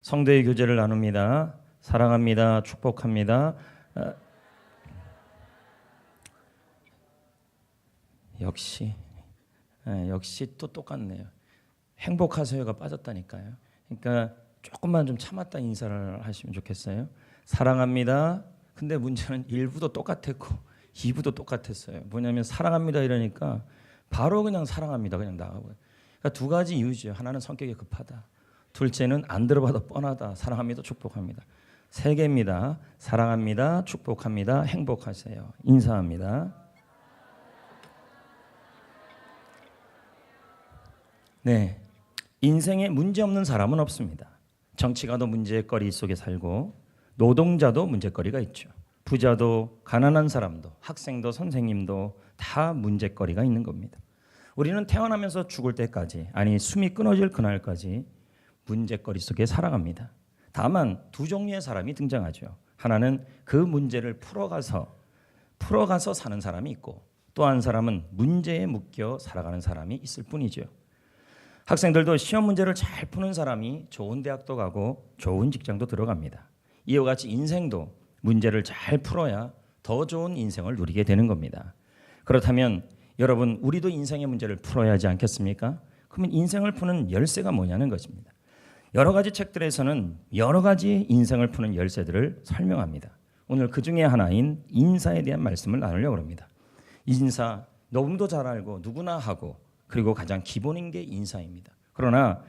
성도의 교제를 나눕니다. 사랑합니다. 축복합니다. 역시 또 똑같네요. 행복하세요가 빠졌다니까요. 그러니까 조금만 좀 참았다 인사를 하시면 좋겠어요. 사랑합니다. 근데 문제는 1부도 똑같았고 2부도 똑같았어요. 뭐냐면 사랑합니다 이러니까 바로 그냥 사랑합니다 그냥 나가고요. 그러니까 두 가지 이유죠. 하나는 성격이 급하다. 둘째는 안 들어봐도 뻔하다. 사랑합니다. 축복합니다. 세 개입니다. 사랑합니다. 축복합니다. 행복하세요. 인사합니다. 네, 인생에 문제없는 사람은 없습니다. 정치가도 문제거리 속에 살고 노동자도 문제거리가 있죠. 부자도 가난한 사람도 학생도 선생님도 다 문제거리가 있는 겁니다. 우리는 태어나면서 죽을 때까지, 아니 숨이 끊어질 그날까지 문제거리 속에 살아갑니다. 다만 두 종류의 사람이 등장하죠. 하나는 그 문제를 풀어가서 사는 사람이 있고, 또 한 사람은 문제에 묶여 살아가는 사람이 있을 뿐이죠. 학생들도 시험 문제를 잘 푸는 사람이 좋은 대학도 가고 좋은 직장도 들어갑니다. 이와 같이 인생도 문제를 잘 풀어야 더 좋은 인생을 누리게 되는 겁니다. 그렇다면 여러분, 우리도 인생의 문제를 풀어야 하지 않겠습니까? 그러면 인생을 푸는 열쇠가 뭐냐는 것입니다. 여러 가지 책들에서는 여러 가지 인생을 푸는 열쇠들을 설명합니다. 오늘 그 중에 하나인 인사에 대한 말씀을 나누려고 합니다. 인사 너무도 잘 알고 누구나 하고, 그리고 가장 기본인 게 인사입니다. 그러나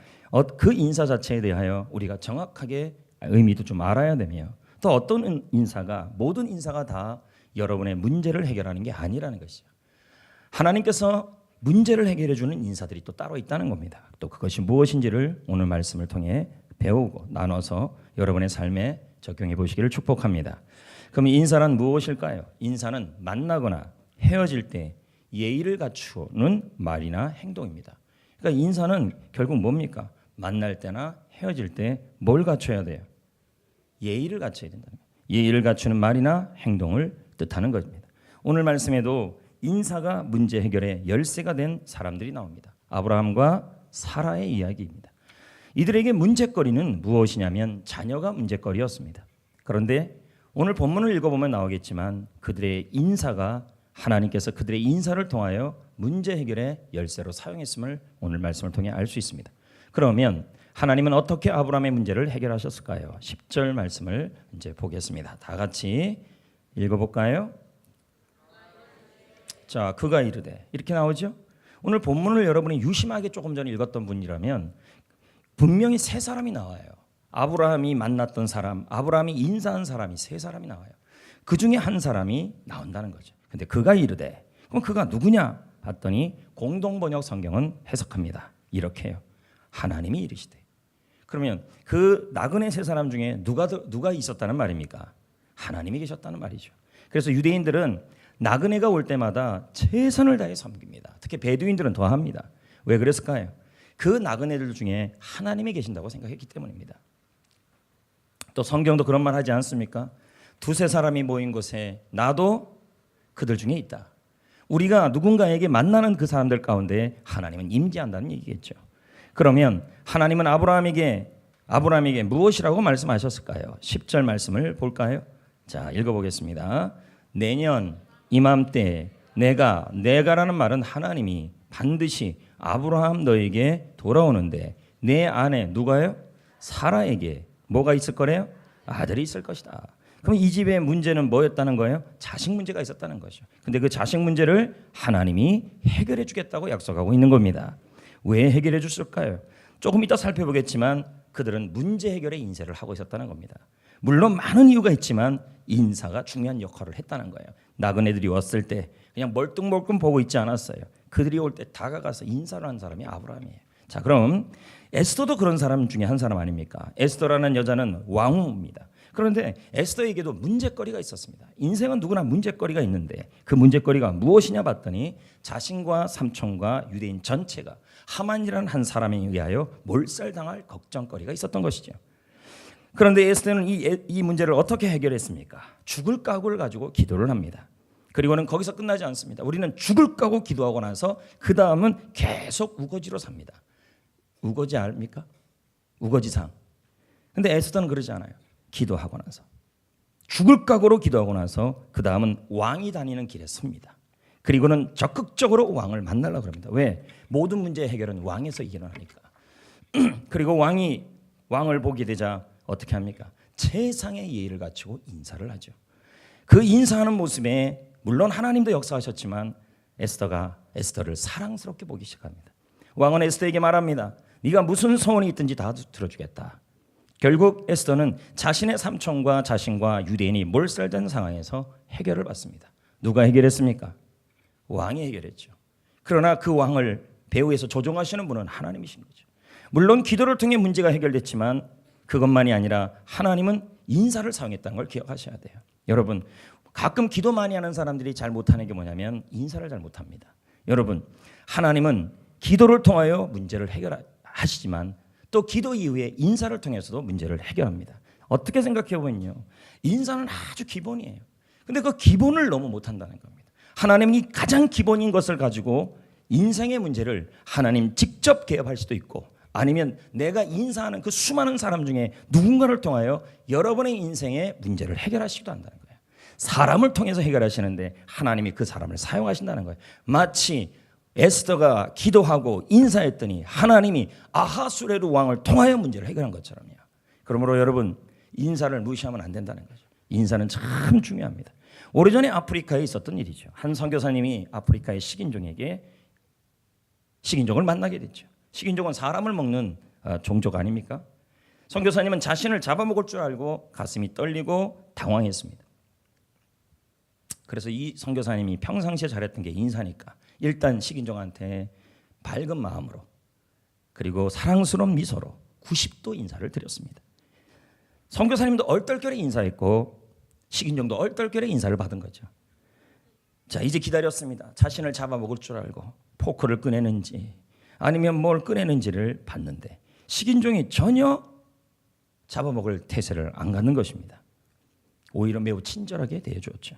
그 인사 자체에 대하여 우리가 정확하게 의미도 좀 알아야 되며, 또 어떤 인사가, 모든 인사가 다 여러분의 문제를 해결하는 게 아니라는 것이죠. 하나님께서 문제를 해결해 주는 인사들이 또 따로 있다는 겁니다. 또 그것이 무엇인지를 오늘 말씀을 통해 배우고 나눠서 여러분의 삶에 적용해 보시기를 축복합니다. 그럼 인사란 무엇일까요? 인사는 만나거나 헤어질 때 예의를 갖추는 말이나 행동입니다. 그러니까 인사는 결국 뭡니까? 만날 때나 헤어질 때 뭘 갖춰야 돼요? 예의를 갖춰야 된다는 거예요. 예의를 갖추는 말이나 행동을 뜻하는 것입니다. 오늘 말씀에도 인사가 문제 해결의 열쇠가 된 사람들이 나옵니다. 아브라함과 사라의 이야기입니다. 이들에게 문제거리는 무엇이냐면 자녀가 문제거리였습니다. 그런데 오늘 본문을 읽어보면 나오겠지만 그들의 인사가, 하나님께서 그들의 인사를 통하여 문제 해결의 열쇠로 사용했음을 오늘 말씀을 통해 알 수 있습니다. 그러면 하나님은 어떻게 아브라함의 문제를 해결하셨을까요? 10절 말씀을 이제 보겠습니다. 다 같이 읽어볼까요? 자, 그가 이르되, 이렇게 나오죠. 오늘 본문을 여러분이 유심하게 조금 전에 읽었던 분이라면 분명히 세 사람이 나와요. 아브라함이 만났던 사람, 아브라함이 인사한 사람이 세 사람이 나와요. 그 중에 한 사람이 나온다는 거죠. 근데 그가 이르되, 그럼 그가 누구냐 봤더니 공동번역 성경은 해석합니다. 이렇게 해요. 하나님이 이르시되. 그러면 그 나그네 세 사람 중에 누가 있었다는 말입니까? 하나님이 계셨다는 말이죠. 그래서 유대인들은 나그네가 올 때마다 최선을 다해 섬깁니다. 특히 베두인들은 더 합니다. 왜 그랬을까요? 그 나그네들 중에 하나님이 계신다고 생각했기 때문입니다. 또 성경도 그런 말 하지 않습니까? 두세 사람이 모인 곳에 나도 그들 중에 있다. 우리가 누군가에게 만나는 그 사람들 가운데 하나님은 임재한다는 얘기겠죠. 그러면 하나님은 아브라함에게 무엇이라고 말씀하셨을까요? 10절 말씀을 볼까요? 자, 읽어보겠습니다. 내년 이맘때 내가라는 말은 하나님이 반드시 아브라함 너에게 돌아오는데 내 안에 누가요? 사라에게 뭐가 있을 거래요? 아들이 있을 것이다. 그럼 이 집의 문제는 뭐였다는 거예요? 자식 문제가 있었다는 것이죠. 근데 그 자식 문제를 하나님이 해결해 주겠다고 약속하고 있는 겁니다. 왜 해결해 줬을까요? 조금 이따 살펴보겠지만 그들은 문제 해결의 인사를 하고 있었다는 겁니다. 물론 많은 이유가 있지만 인사가 중요한 역할을 했다는 거예요. 나그네들이 왔을 때 그냥 멀뚱멀뚱 보고 있지 않았어요. 그들이 올 때 다가가서 인사를 한 사람이 아브라함이에요. 자, 그럼 에스더도 그런 사람 중에 한 사람 아닙니까? 에스더라는 여자는 왕후입니다. 그런데 에스더에게도 문제거리가 있었습니다. 인생은 누구나 문제거리가 있는데 그 문제거리가 무엇이냐 봤더니 자신과 삼촌과 유대인 전체가 하만이라는 한 사람에 의하여 몰살당할 걱정거리가 있었던 것이죠. 그런데 에스더는 이 문제를 어떻게 해결했습니까? 죽을 각오를 가지고 기도를 합니다. 그리고는 거기서 끝나지 않습니다. 우리는 죽을 각오 기도하고 나서 그 다음은 계속 우거지로 삽니다. 우거지 압니까? 우거지상. 근데 에스더는 그러지 않아요. 기도하고 나서 죽을 각오로 기도하고 나서 그 다음은 왕이 다니는 길에 섭니다. 그리고는 적극적으로 왕을 만나려고 합니다. 왜? 모든 문제 해결은 왕에서 일어나니까. 그리고 왕을 보게 되자 어떻게 합니까? 최상의 예의를 갖추고 인사를 하죠. 그 인사하는 모습에 물론 하나님도 역사하셨지만 에스더가 에스더를 사랑스럽게 보기 시작합니다. 왕은 에스더에게 말합니다. 네가 무슨 소원이 있든지 다 들어주겠다. 결국 에스더는 자신의 삼촌과 자신과 유대인이 몰살된 상황에서 해결을 받습니다. 누가 해결했습니까? 왕이 해결했죠. 그러나 그 왕을 배후에서 조종하시는 분은 하나님이신 거죠. 물론 기도를 통해 문제가 해결됐지만 그것만이 아니라 하나님은 인사를 사용했다는 걸 기억하셔야 돼요. 여러분, 가끔 기도 많이 하는 사람들이 잘 못하는 게 뭐냐면 인사를 잘 못합니다. 여러분, 하나님은 기도를 통하여 문제를 해결하시지만 또 기도 이후에 인사를 통해서도 문제를 해결합니다. 어떻게 생각해 보면요, 인사는 아주 기본이에요. 근데 그 기본을 너무 못한다는 겁니다. 하나님이 가장 기본인 것을 가지고 인생의 문제를 하나님 직접 개업할 수도 있고, 아니면 내가 인사하는 그 수많은 사람 중에 누군가를 통하여 여러분의 인생의 문제를 해결하시기도 한다는 거예요. 사람을 통해서 해결하시는데 하나님이 그 사람을 사용하신다는 거예요. 마치 에스더가 기도하고 인사했더니 하나님이 아하수레르 왕을 통하여 문제를 해결한 것처럼요. 그러므로 여러분, 인사를 무시하면 안 된다는 거죠. 인사는 참 중요합니다. 오래전에 아프리카에 있었던 일이죠. 한 선교사님이 아프리카의 식인종을 만나게 됐죠. 식인종은 사람을 먹는 종족 아닙니까? 선교사님은 자신을 잡아먹을 줄 알고 가슴이 떨리고 당황했습니다. 그래서 이 선교사님이 평상시에 잘했던 게 인사니까 일단 식인종한테 밝은 마음으로 그리고 사랑스러운 미소로 90도 인사를 드렸습니다. 선교사님도 얼떨결에 인사했고 식인종도 얼떨결에 인사를 받은 거죠. 자, 이제 기다렸습니다. 자신을 잡아먹을 줄 알고 포크를 꺼내는지 아니면 뭘 꺼내는지를 봤는데 식인종이 전혀 잡아먹을 태세를 안 갖는 것입니다. 오히려 매우 친절하게 대해줬죠.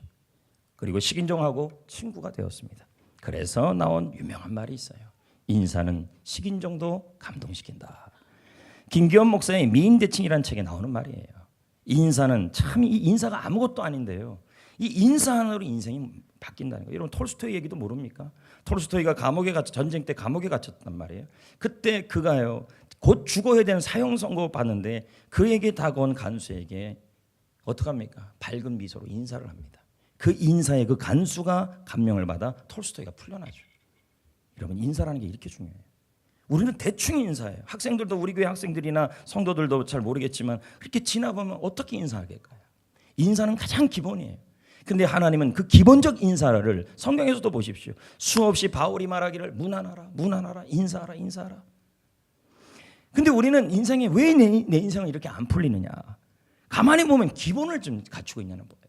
그리고 식인종하고 친구가 되었습니다. 그래서 나온 유명한 말이 있어요. 인사는 식인종도 감동시킨다. 김기현 목사의 미인대칭이라는 책에 나오는 말이에요. 인사는 참, 이 인사가 아무것도 아닌데요, 이 인사 하나로 인생이 바뀐다는 거예요. 여러분, 톨스토이 얘기도 모릅니까? 톨스토이가 전쟁 때 감옥에 갇혔단 말이에요. 그때 그가요, 곧 죽어야 되는 사형 선고 받는데 그에게 다가온 간수에게 어떡합니까? 밝은 미소로 인사를 합니다. 그 인사에 그 간수가 감명을 받아 톨스토이가 풀려나죠. 여러분, 인사라는 게 이렇게 중요해요. 우리는 대충 인사해요. 학생들도, 우리 교회 학생들이나 성도들도 잘 모르겠지만 그렇게 지나보면 어떻게 인사하겠까요? 인사는 가장 기본이에요. 근데 하나님은 그 기본적 인사를 성경에서도 보십시오. 수없이 바울이 말하기를 문안하라, 인사하라. 근데 우리는 인생에 왜 내 인생은 이렇게 안 풀리느냐? 가만히 보면 기본을 좀 갖추고 있냐는 거예요.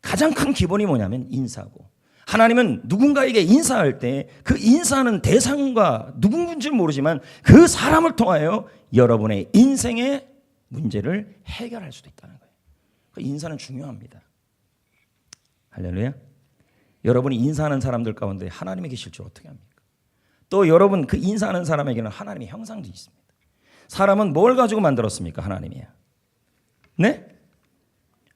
가장 큰 기본이 뭐냐면 인사고, 하나님은 누군가에게 인사할 때 그 인사하는 대상과 누군지 모르지만 그 사람을 통하여 여러분의 인생의 문제를 해결할 수도 있다는 거예요. 그 인사는 중요합니다. 할렐루야. 여러분이 인사하는 사람들 가운데 하나님이 계실 줄 어떻게 합니까? 또 여러분, 그 인사하는 사람에게는 하나님의 형상도 있습니다. 사람은 뭘 가지고 만들었습니까? 하나님이야. 네?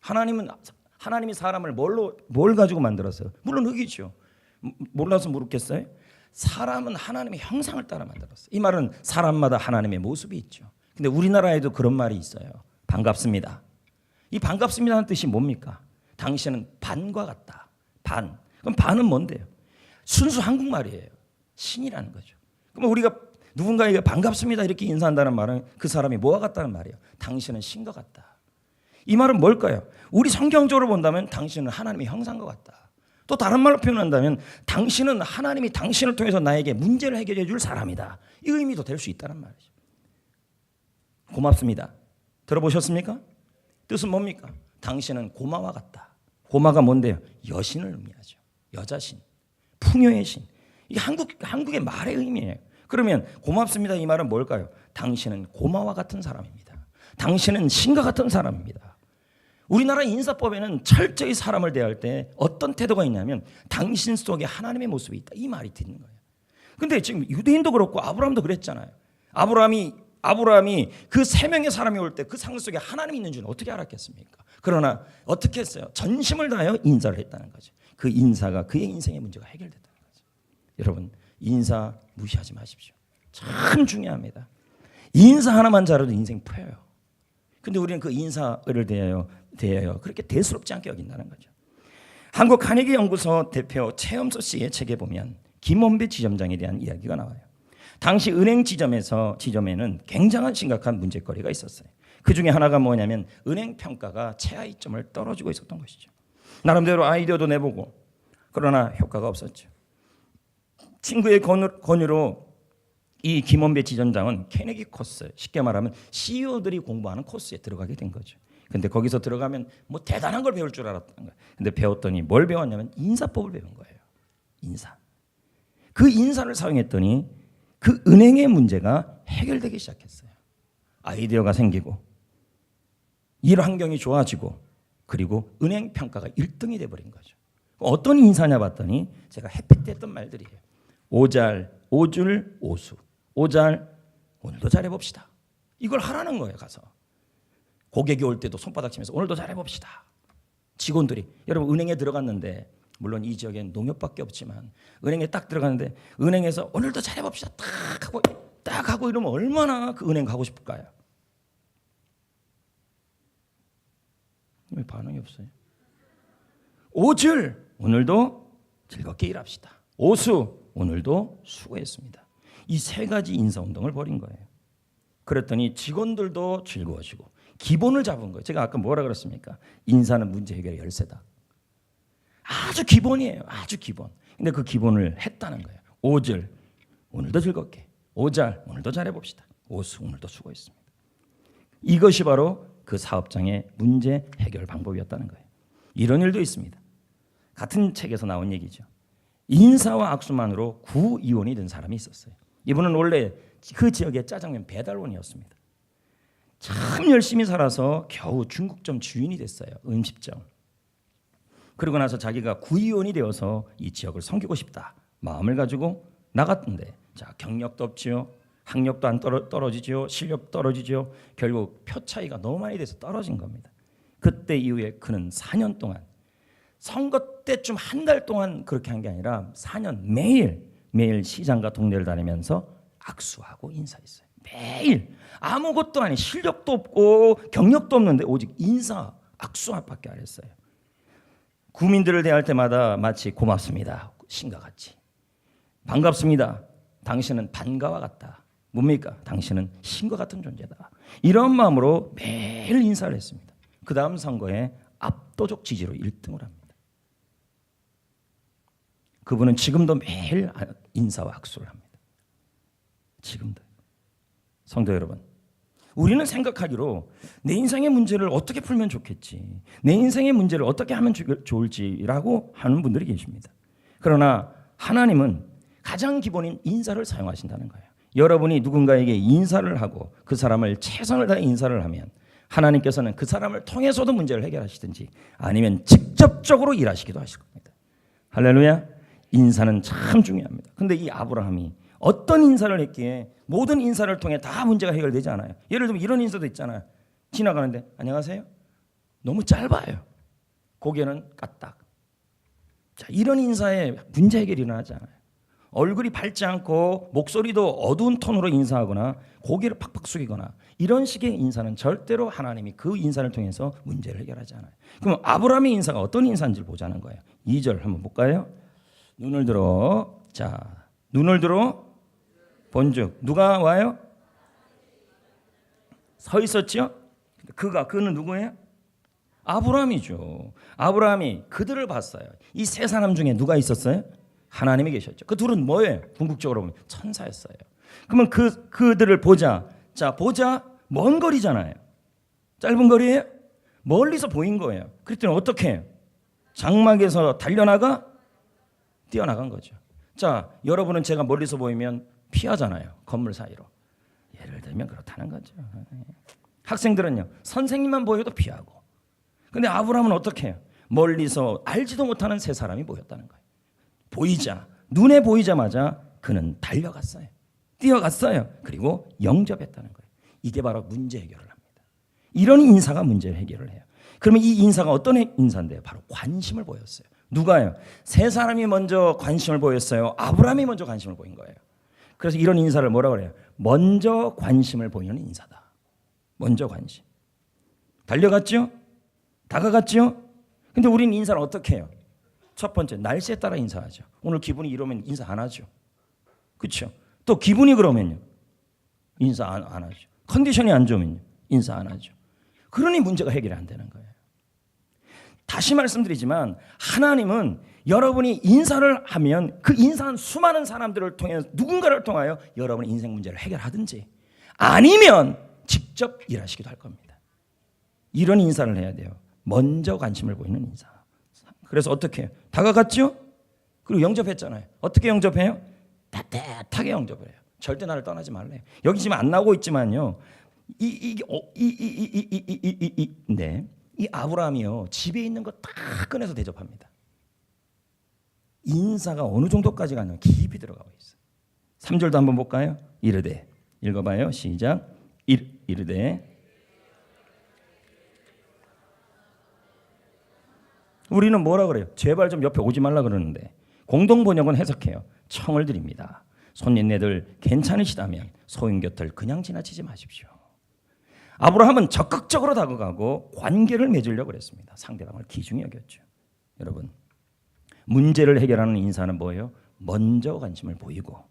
하나님이 사람을 뭘 가지고 만들었어요? 물론 흙이죠. 몰라서 모르겠어요? 사람은 하나님의 형상을 따라 만들었어요. 이 말은 사람마다 하나님의 모습이 있죠. 근데 우리나라에도 그런 말이 있어요. 반갑습니다. 이 반갑습니다는 뜻이 뭡니까? 당신은 반과 같다. 반. 그럼 반은 뭔데요? 순수 한국말이에요. 신이라는 거죠. 그럼 우리가 누군가에게 반갑습니다 이렇게 인사한다는 말은 그 사람이 뭐와 같다는 말이에요? 당신은 신과 같다. 이 말은 뭘까요? 우리 성경적으로 본다면 당신은 하나님의 형상과 같다. 또 다른 말로 표현한다면 당신은 하나님이 당신을 통해서 나에게 문제를 해결해 줄 사람이다. 이 의미도 될 수 있다는 말이죠. 고맙습니다. 들어보셨습니까? 뜻은 뭡니까? 당신은 고마와 같다. 고마가 뭔데요? 여신을 의미하죠. 여자신, 풍요의 신. 이게 한국의 말의 의미예요. 그러면 고맙습니다 이 말은 뭘까요? 당신은 고마와 같은 사람입니다. 당신은 신과 같은 사람입니다. 우리나라 인사법에는 철저히 사람을 대할 때 어떤 태도가 있냐면 당신 속에 하나님의 모습이 있다. 이 말이 있는 거예요. 근데 지금 유대인도 그렇고 아브라함도 그랬잖아요. 아브라함이 아브라함이 그 세 명의 사람이 올 때 그 상 속에 하나님이 있는 줄은 어떻게 알았겠습니까? 그러나 어떻게 했어요? 전심을 다하여 인사를 했다는 거죠. 그 인사가 그의 인생의 문제가 해결됐다는 거죠. 여러분, 인사 무시하지 마십시오. 참 중요합니다. 인사 하나만 잘해도 인생 펴요. 근데 우리는 그 인사를 대하여 그렇게 대수롭지 않게 여긴다는 거죠. 한국 카네기 연구소 대표 최엄소 씨의 책에 보면 김원배 지점장에 대한 이야기가 나와요. 당시 은행 지점에는 굉장한 심각한 문제거리가 있었어요. 그 중에 하나가 뭐냐면 은행 평가가 최하위점을 떨어지고 있었던 것이죠. 나름대로 아이디어도 내보고 그러나 효과가 없었죠. 친구의 권유로 이 김원배 지점장은 케네기 코스, 쉽게 말하면 CEO들이 공부하는 코스에 들어가게 된 거죠. 근데 거기서 들어가면 뭐 대단한 걸 배울 줄 알았던 거예요. 근데 배웠더니 뭘 배웠냐면 인사법을 배운 거예요. 인사. 그 인사를 사용했더니 그 은행의 문제가 해결되기 시작했어요. 아이디어가 생기고 일 환경이 좋아지고 그리고 은행 평가가 1등이 돼버린 거죠. 어떤 인사냐 봤더니 제가 햇빛 했던 말들이에요. 오잘, 오줄, 오수. 오잘, 오늘도 잘해봅시다. 이걸 하라는 거예요. 가서 고객이 올 때도 손바닥 치면서 오늘도 잘해봅시다. 직원들이 여러분 은행에 들어갔는데 물론 이 지역엔 농협밖에 없지만 은행에 딱 들어갔는데 은행에서 오늘도 잘해봅시다 딱 하고 이러면 얼마나 그 은행 가고 싶을까요? 왜 반응이 없어요? 오줄 오늘도 즐겁게 일합시다. 오수 오늘도 수고했습니다. 이 세 가지 인사운동을 벌인 거예요. 그랬더니 직원들도 즐거워지고 기본을 잡은 거예요. 제가 아까 뭐라 그랬습니까? 인사는 문제 해결의 열쇠다. 아주 기본이에요. 아주 기본. 근데 그 기본을 했다는 거예요. 오절 오늘도 즐겁게, 오잘 오늘도 잘해봅시다. 오수 오늘도 수고했습니다. 이것이 바로 그 사업장의 문제 해결 방법이었다는 거예요. 이런 일도 있습니다. 같은 책에서 나온 얘기죠. 인사와 악수만으로 구이혼이 된 사람이 있었어요. 이분은 원래 그 지역의 짜장면 배달원이었습니다. 참 열심히 살아서 겨우 중국점 주인이 됐어요. 음식점. 그러고 나서 자기가 구의원이 되어서 이 지역을 섬기고 싶다 마음을 가지고 나갔는데 자 경력도 없지요. 학력도 안 떨어지죠. 실력 떨어지죠. 결국 표 차이가 너무 많이 돼서 떨어진 겁니다. 그때 이후에 그는 4년 동안 선거 때쯤 한 달 동안 그렇게 한 게 아니라 4년 매일 시장과 동네를 다니면서 악수하고 인사했어요. 매일 아무것도 아닌 실력도 없고 경력도 없는데 오직 인사 악수밖에 안 했어요. 구민들을 대할 때마다 마치 고맙습니다 신과 같이 반갑습니다 당신은 반가와 같다 뭡니까 당신은 신과 같은 존재다 이런 마음으로 매일 인사를 했습니다. 그 다음 선거에 압도적 지지로 1등을 합니다. 그분은 지금도 매일 인사와 악수를 합니다. 지금도. 성도 여러분, 우리는 생각하기로 내 인생의 문제를 어떻게 풀면 좋겠지, 내 인생의 문제를 어떻게 하면 좋을지라고 하는 분들이 계십니다. 그러나 하나님은 가장 기본인 인사를 사용하신다는 거예요. 여러분이 누군가에게 인사를 하고 그 사람을 최선을 다해 인사를 하면 하나님께서는 그 사람을 통해서도 문제를 해결하시든지 아니면 직접적으로 일하시기도 하실 겁니다. 할렐루야. 인사는 참 중요합니다. 근데 이 아브라함이 어떤 인사를 했기에 모든 인사를 통해 다 문제가 해결되지 않아요. 예를 들면 이런 인사도 있잖아요. 지나가는데 안녕하세요. 너무 짧아요. 고개는 까딱. 자, 이런 인사에 문제 해결이 일어나지 않아요. 얼굴이 밝지 않고 목소리도 어두운 톤으로 인사하거나 고개를 팍팍 숙이거나 이런 식의 인사는 절대로 하나님이 그 인사를 통해서 문제를 해결하지 않아요. 그럼 아브라함의 인사가 어떤 인사인지를 보자는 거예요. 2절 한번 볼까요? 눈을 들어. 자, 눈을 들어 본즉 누가 와요? 서 있었죠? 그는 누구예요? 아브라함이죠. 아브라함이 그들을 봤어요. 이 세 사람 중에 누가 있었어요? 하나님이 계셨죠. 그 둘은 뭐예요? 궁극적으로 보면 천사였어요. 그러면 그들을 보자. 자, 보자. 먼 거리잖아요. 짧은 거리예요? 멀리서 보인 거예요. 그랬더니 어떻게 해요? 장막에서 달려나가 뛰어나간 거죠. 자, 여러분은 제가 멀리서 보이면 피하잖아요. 건물 사이로. 예를 들면 그렇다는 거죠. 학생들은요. 선생님만 보여도 피하고. 근데 아브라함은 어떻게 해요? 멀리서 알지도 못하는 세 사람이 보였다는 거예요. 눈에 보이자마자 그는 달려갔어요. 뛰어갔어요. 그리고 영접했다는 거예요. 이게 바로 문제 해결을 합니다. 이런 인사가 문제 해결을 해요. 그러면 이 인사가 어떤 인사인데요? 바로 관심을 보였어요. 누가요? 세 사람이 먼저 관심을 보였어요? 아브라함이 먼저 관심을 보인 거예요. 그래서 이런 인사를 뭐라고 그래요? 먼저 관심을 보이는 인사다. 먼저 관심. 달려갔죠? 다가갔죠? 근데 우리는 인사를 어떻게 해요? 첫 번째, 날씨에 따라 인사하죠. 오늘 기분이 이러면 인사 안 하죠. 그렇죠? 또 기분이 그러면요. 인사 안 하죠. 컨디션이 안 좋으면요. 인사 안 하죠. 그러니 문제가 해결이 안 되는 거예요. 다시 말씀드리지만 하나님은 여러분이 인사를 하면 그 인사한 수많은 사람들을 통해 누군가를 통하여 여러분의 인생 문제를 해결하든지 아니면 직접 일하시기도 할 겁니다. 이런 인사를 해야 돼요. 먼저 관심을 보이는 인사. 그래서 어떻게 해요? 다가갔죠? 그리고 영접했잖아요. 어떻게 영접해요? 따뜻하게 영접을 해요. 절대 나를 떠나지 말래요. 여기 지금 안 나오고 있지만요. 이 아브라함이요. 집에 있는 거 다 꺼내서 대접합니다. 인사가 어느 정도까지 가냐면 깊이 들어가고 있어요. 3절도 한번 볼까요? 이르되. 읽어봐요. 시작. 이르되. 우리는 뭐라 그래요? 제발 좀 옆에 오지 말라 그러는데 공동 번역은 해석해요. 청을 드립니다. 손님네들 괜찮으시다면 소인 곁을 그냥 지나치지 마십시오. 아브라함은 적극적으로 다가가고 관계를 맺으려고 했습니다. 상대방을 귀중히 여겼죠. 여러분, 문제를 해결하는 인사는 뭐예요? 먼저 관심을 보이고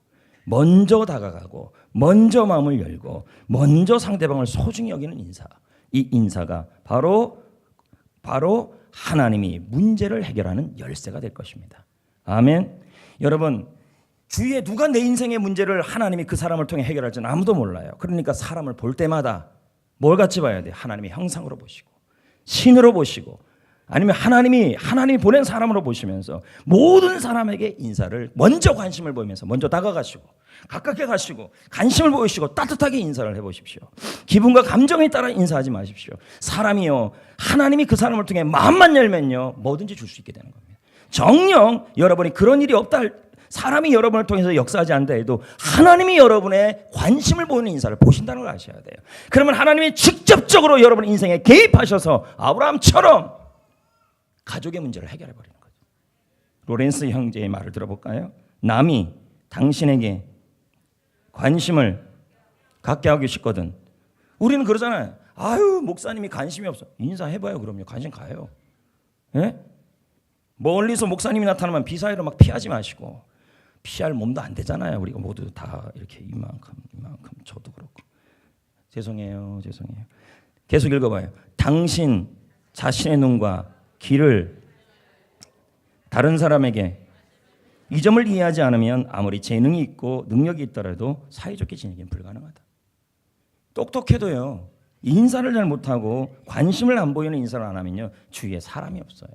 먼저 다가가고 먼저 마음을 열고 먼저 상대방을 소중히 여기는 인사. 이 인사가 바로 하나님이 문제를 해결하는 열쇠가 될 것입니다. 아멘. 여러분, 주위에 누가 내 인생의 문제를 하나님이 그 사람을 통해 해결할지는 아무도 몰라요. 그러니까 사람을 볼 때마다 뭘 같이 봐야 돼? 하나님의 형상으로 보시고 신으로 보시고 아니면 하나님이 보낸 사람으로 보시면서 모든 사람에게 인사를 먼저 관심을 보이면서 먼저 다가가시고 가깝게 가시고 관심을 보이시고 따뜻하게 인사를 해보십시오. 기분과 감정에 따라 인사하지 마십시오. 사람이요, 하나님이 그 사람을 통해 마음만 열면요 뭐든지 줄 수 있게 되는 겁니다. 정녕 여러분이 그런 일이 없다 할 사람이 여러분을 통해서 역사하지 않다 해도 하나님이 여러분의 관심을 보이는 인사를 보신다는 걸 아셔야 돼요. 그러면 하나님이 직접적으로 여러분 인생에 개입하셔서 아브라함처럼 가족의 문제를 해결해 버리는 거죠. 로렌스 형제의 말을 들어볼까요? 남이 당신에게 관심을 갖게 하기 쉽거든. 우리는 그러잖아요. 아유, 목사님이 관심이 없어. 인사해봐요. 그럼요. 관심 가요. 예? 멀리서 목사님이 나타나면 비사이로 막 피하지 마시고. 피할 몸도 안 되잖아요. 우리가 모두 다 이렇게 이만큼 저도 그렇고. 죄송해요. 계속 읽어봐요. 당신 자신의 눈과 귀를 다른 사람에게 이 점을 이해하지 않으면 아무리 재능이 있고 능력이 있더라도 사이좋게 지내기는 불가능하다. 똑똑해도요. 인사를 잘 못하고 관심을 안 보이는 인사를 안 하면요. 주위에 사람이 없어요.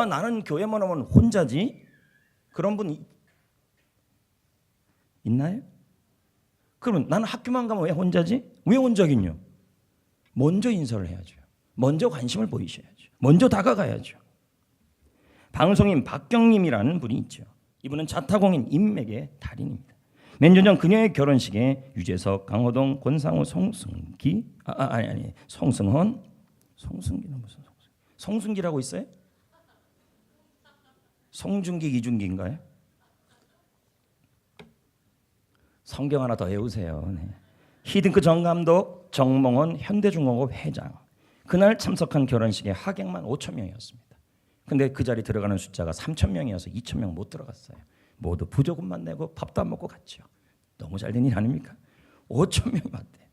나는 교회만 오면 혼자지? 그런 분 있나요? 그러면 나는 학교만 가면 왜 혼자지? 왜 혼자긴요? 먼저 인사를 해야죠. 먼저 관심을 보이셔야죠. 먼저 다가가야죠. 방송인 박경림이라는 분이 있죠. 이분은 자타공인 인맥의 달인입니다. 몇 년 전 그녀의 결혼식에 유재석, 강호동, 권상우, 송승기, 송승헌, 송승기는 무슨 송승기라고 있어요? 송중기, 이중기인가요? 성경 하나 더 외우세요. 네. 히딩크 전 감독, 정몽원 현대중공업 회장. 그날 참석한 결혼식에 하객만 5천 명이었습니다. 근데 그 자리 들어가는 숫자가 3천 명이어서 2천 명 못 들어갔어요. 모두 부조금만 내고 밥도 안 먹고 갔죠. 너무 잘된 일 아닙니까? 5천 명이 왔대요.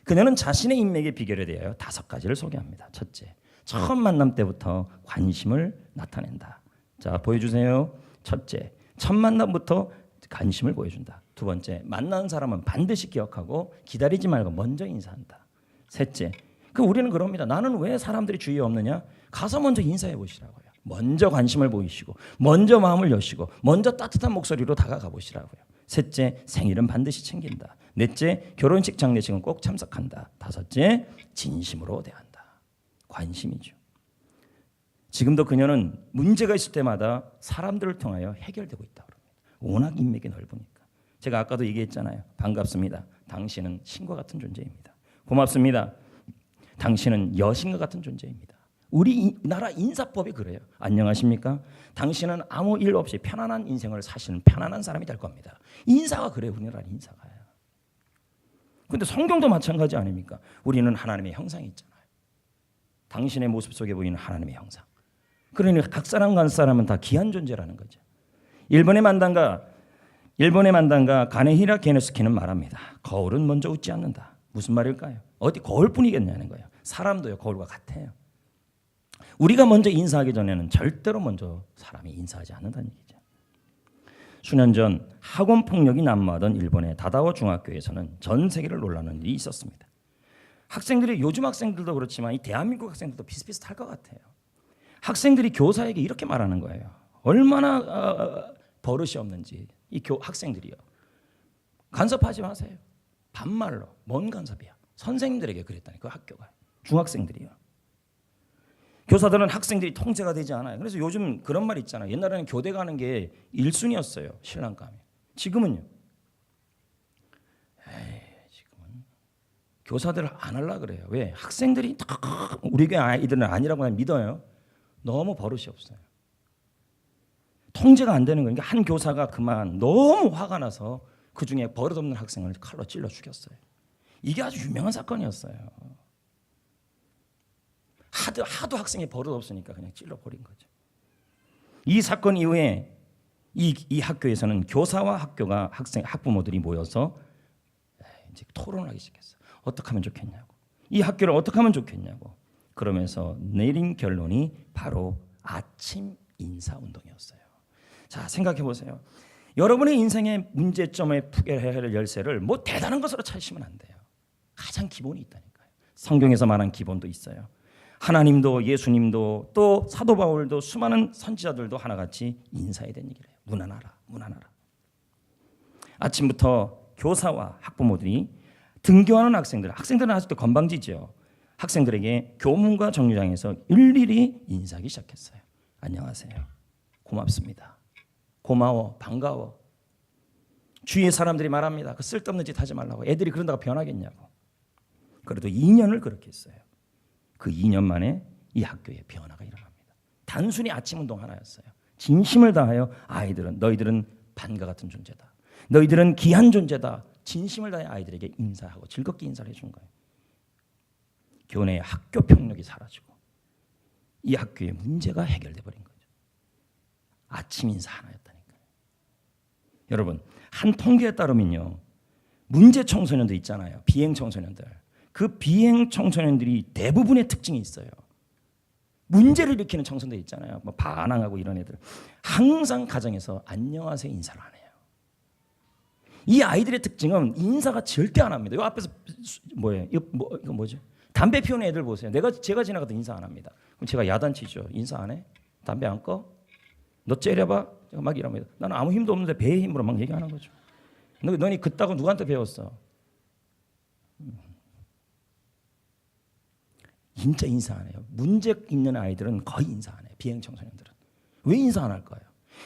그녀는 자신의 인맥의 비결에 대하여 5가지를 소개합니다. 첫째, 처음 만남 때부터 관심을 나타낸다. 자, 보여주세요. 첫째, 첫 만남부터 관심을 보여준다. 두 번째, 만나는 사람은 반드시 기억하고 기다리지 말고 먼저 인사한다. 셋째, 우리는 그럽니다. 나는 왜 사람들이 주위에 없느냐? 가서 먼저 인사해 보시라고요. 먼저 관심을 보이시고 먼저 마음을 여시고 먼저 따뜻한 목소리로 다가가 보시라고요. 셋째, 생일은 반드시 챙긴다. 넷째, 결혼식 장례식은 꼭 참석한다. 다섯째, 진심으로 대한다. 관심이죠. 지금도 그녀는 문제가 있을 때마다 사람들을 통하여 해결되고 있다고 합니다. 워낙 인맥이 넓으니까. 제가 아까도 얘기했잖아요. 반갑습니다. 당신은 신과 같은 존재입니다. 고맙습니다. 당신은 여신과 같은 존재입니다. 우리나라 인사법이 그래요. 안녕하십니까? 당신은 아무 일 없이 편안한 인생을 사시는 편안한 사람이 될 겁니다. 인사가 그래요. 우리나라 인사가요. 근데 성경도 마찬가지 아닙니까? 우리는 하나님의 형상이 있잖아요. 당신의 모습 속에 보이는 하나님의 형상. 그러니 각 사람 간 사람은 다 귀한 존재라는 거죠. 일본의 만단가 가네히라 게네스키는 말합니다. 거울은 먼저 웃지 않는다. 무슨 말일까요? 어디 거울뿐이겠냐는 거예요. 사람도요 거울과 같아요. 우리가 먼저 인사하기 전에는 절대로 먼저 사람이 인사하지 않는다는 얘기죠. 수년 전 학원 폭력이 난무하던 일본의 다다오 중학교에서는 전 세계를 놀라는 일이 있었습니다. 학생들이 요즘 학생들도 그렇지만 이 대한민국 학생들도 비슷비슷할 것 같아요. 학생들이 교사에게 이렇게 말하는 거예요. 얼마나 버릇이 없는지 이 학생들이요. 간섭하지 마세요. 반말로. 뭔 간섭이야. 선생님들에게 그랬다니 그 학교가. 중학생들이요. 교사들은 학생들이 통제가 되지 않아요. 그래서 요즘 그런 말 있잖아요. 옛날에는 교대 가는 게 1순위였어요. 신랑감이. 지금은요. 지금은 교사들을 안 하려고 그래요. 왜? 학생들이 우리 교회 아이들은 아니라고 믿어요. 너무 버릇이 없어요. 통제가 안 되는 거예요. 그러니까 한 교사가 그만 너무 화가 나서 그중에 버릇없는 학생을 칼로 찔러 죽였어요. 이게 아주 유명한 사건이었어요. 하도 학생이 버릇 없으니까 그냥 찔러버린 거죠. 이 사건 이후에 이 학교에서는 교사와 학부모들이 모여서 이제 토론하기 시작했어요. 어떻게 하면 좋겠냐고. 이 학교를 어떻게 하면 좋겠냐고. 그러면서 내린 결론이 바로 아침 인사 운동이었어요. 자, 생각해 보세요. 여러분의 인생의 문제점에 푸게해야 할 열쇠를 뭐 대단한 것으로 찾으시면 안 돼요. 가장 기본이 있다니까요. 성경에서 말한 기본도 있어요. 하나님도 예수님도 또 사도 바울도 수많은 선지자들도 하나같이 인사해야 되는 얘기를 해요. 무난하라. 아침부터 교사와 학부모들이 등교하는 학생들은 아직도 건방지죠. 학생들에게 교문과 정류장에서 일일이 인사하기 시작했어요. 안녕하세요. 고맙습니다. 고마워. 반가워. 주위의 사람들이 말합니다. 그 쓸데없는 짓 하지 말라고. 애들이 그런다고 변하겠냐고. 그래도 2년을 그렇게 했어요. 그 2년 만에 이 학교에 변화가 일어납니다. 단순히 아침 운동 하나였어요. 진심을 다하여 너희들은 반과 같은 존재다. 너희들은 귀한 존재다. 진심을 다해 아이들에게 인사하고 즐겁게 인사를 해준 거예요. 교내의 학교 폭력이 사라지고 이 학교의 문제가 해결돼 버린 거죠. 아침 인사 하나였다니까요. 여러분, 한 통계에 따르면요. 문제 청소년도 있잖아요. 비행 청소년들. 그 비행 청소년들이 대부분의 특징이 있어요. 문제를 일으키는 청소년들 있잖아요. 뭐 반항하고 이런 애들. 항상 가정에서 안녕하세요 인사를 안 해요. 이 아이들의 특징은 인사가 절대 안 합니다. 이 앞에서 뭐예요? 이거 뭐죠? 담배 피우는 애들 보세요. 제가 지나가도 인사 안 합니다. 그럼 제가 야단치죠. 인사 안 해? 담배 안 꺼? 너 째려봐? 제가 막 이럽니다. 나는 아무 힘도 없는데 배의 힘으로 막 얘기하는 거죠. 너니 그따고 누구한테 배웠어? 진짜 인사 안 해요. 문제 있는 아이들은 거의 인사 안 해요. 비행 청소년들은. 왜 인사 안 할까요?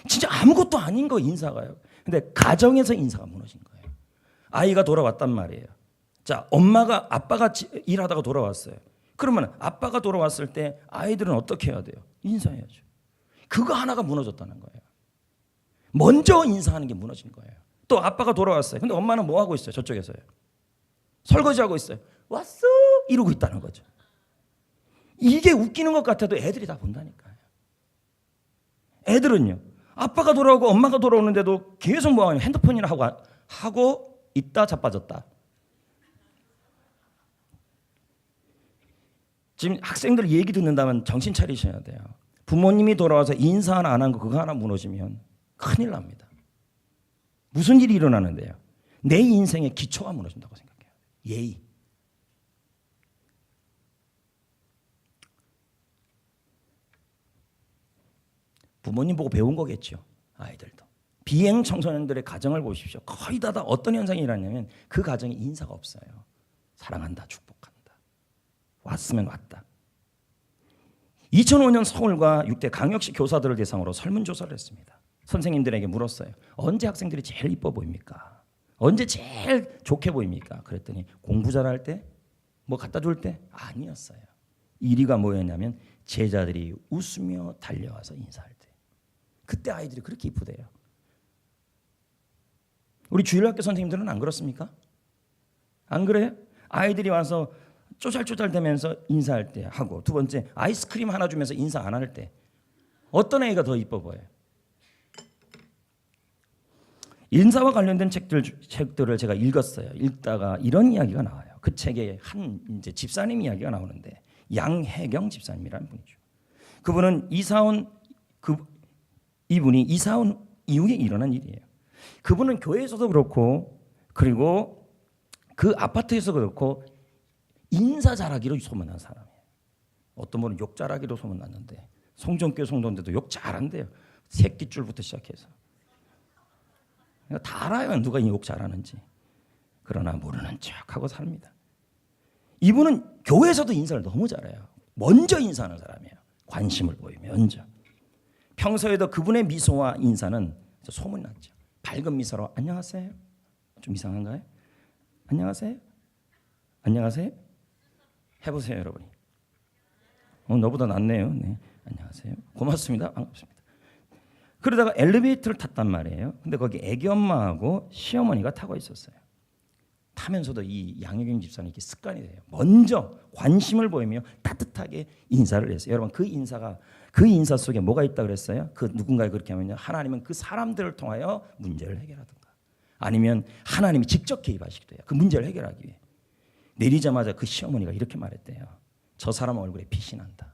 진짜 아무것도 아닌 거 인사가요. 근데 가정에서 인사가 무너진 거예요. 아이가 돌아왔단 말이에요. 자, 아빠가 일하다가 돌아왔어요. 그러면 아빠가 돌아왔을 때 아이들은 어떻게 해야 돼요? 인사해야죠. 그거 하나가 무너졌다는 거예요. 먼저 인사하는 게 무너진 거예요. 또 아빠가 돌아왔어요. 근데 엄마는 뭐 하고 있어요? 저쪽에서요. 설거지하고 있어요. 왔어? 이러고 있다는 거죠. 이게 웃기는 것 같아도 애들이 다 본다니까요. 애들은요. 아빠가 돌아오고 엄마가 돌아오는데도 계속 뭐 하냐. 핸드폰이나 하고 있다 자빠졌다. 지금 학생들 얘기 듣는다면 정신 차리셔야 돼요. 부모님이 돌아와서 인사 하나 안 한 거 그거 하나 무너지면 큰일 납니다. 무슨 일이 일어나는데요? 내 인생의 기초가 무너진다고 생각해요. 예의. 부모님 보고 배운 거겠죠. 아이들도. 비행 청소년들의 가정을 보십시오. 거의 다 어떤 현상이 일어나냐면 그 가정에 인사가 없어요. 사랑한다, 축복한다. 왔으면 왔다. 2005년 서울과 6대 강역시 교사들을 대상으로 설문조사를 했습니다. 선생님들에게 물었어요. 언제 학생들이 제일 이뻐 보입니까? 언제 제일 좋게 보입니까? 그랬더니 공부 잘할 때, 뭐 갖다 줄 때? 아니었어요. 1위가 뭐였냐면 제자들이 웃으며 달려와서 인사할 때. 그때 아이들이 그렇게 이쁘대요. 우리 주일학교 선생님들은 안 그렇습니까? 안 그래요? 아이들이 와서 쪼잘쪼잘 대면서 인사할 때 하고, 두 번째 아이스크림 하나 주면서 인사 안 할 때 어떤 애가 더 이뻐 보여요? 인사와 관련된 책들을 제가 읽었어요. 읽다가 이런 이야기가 나와요. 그 책에 한 이제 집사님 이야기가 나오는데, 양혜경 집사님이라는 분이죠. 그분은 이분이 이사 온 이후에 일어난 일이에요. 그분은 교회에서도 그렇고, 그리고 그 아파트에서 그렇고 인사 잘하기로 소문난 사람이에요. 어떤 분은 욕 잘하기로 소문났는데, 송정교 송도인데도 욕 잘한대요. 새끼줄부터 시작해서. 다 알아요, 누가 욕 잘하는지. 그러나 모르는 척하고 삽니다. 이분은 교회에서도 인사를 너무 잘해요. 먼저 인사하는 사람이에요. 관심을 보이며 먼저. 평소에도 그분의 미소와 인사는 소문났죠. 밝은 미소로 안녕하세요. 좀 이상한가요? 안녕하세요. 안녕하세요. 해보세요, 여러분이. 너보다 낫네요. 네. 안녕하세요. 고맙습니다. 반갑습니다. 그러다가 엘리베이터를 탔단 말이에요. 근데 거기 애기 엄마하고 시어머니가 타고 있었어요. 타면서도 이 양혜경 집사는 이렇게 습관이 돼요. 먼저 관심을 보이며 따뜻하게 인사를 했어요. 여러분, 그 인사 속에 뭐가 있다 그랬어요? 그 누군가가 그렇게 하면요, 하나님은 그 사람들을 통하여 문제를 해결하든가, 아니면 하나님이 직접 개입하시기도 해요. 그 문제를 해결하기 위해. 내리자마자 그 시어머니가 이렇게 말했대요. 저 사람 얼굴에 빛이 난다.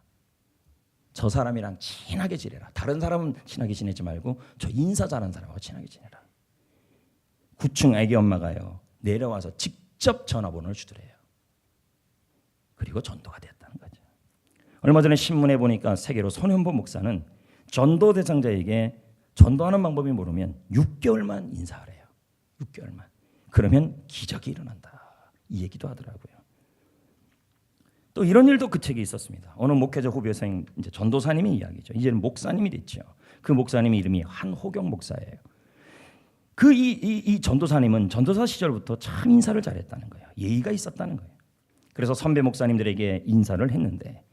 저 사람이랑 친하게 지내라. 다른 사람은 친하게 지내지 말고 저 인사 잘하는 사람하고 친하게 지내라. 9층 애기 엄마가요, 내려와서 직접 전화번호를 주더래요. 그리고 전도가 되었다는 거죠. 얼마 전에 신문에 보니까 세계로 손현보 목사는 전도 대상자에게 전도하는 방법이 모르면 6개월만 인사하래요. 6개월만. 그러면 기적이 일어난다. 이 얘기도 하더라고요. 또 이런 일도 그 책에 있었습니다. 어느 목회자 후배생, 이제 전도사님의 이야기죠. 이제는 목사님이 됐죠. 그 목사님의 이름이 한호경 목사예요. 이 전도사님은 전도사 시절부터 참 인사를 잘했다는 거예요. 예의가 있었다는 거예요. 그래서 선배 목사님들에게 인사를 했는데,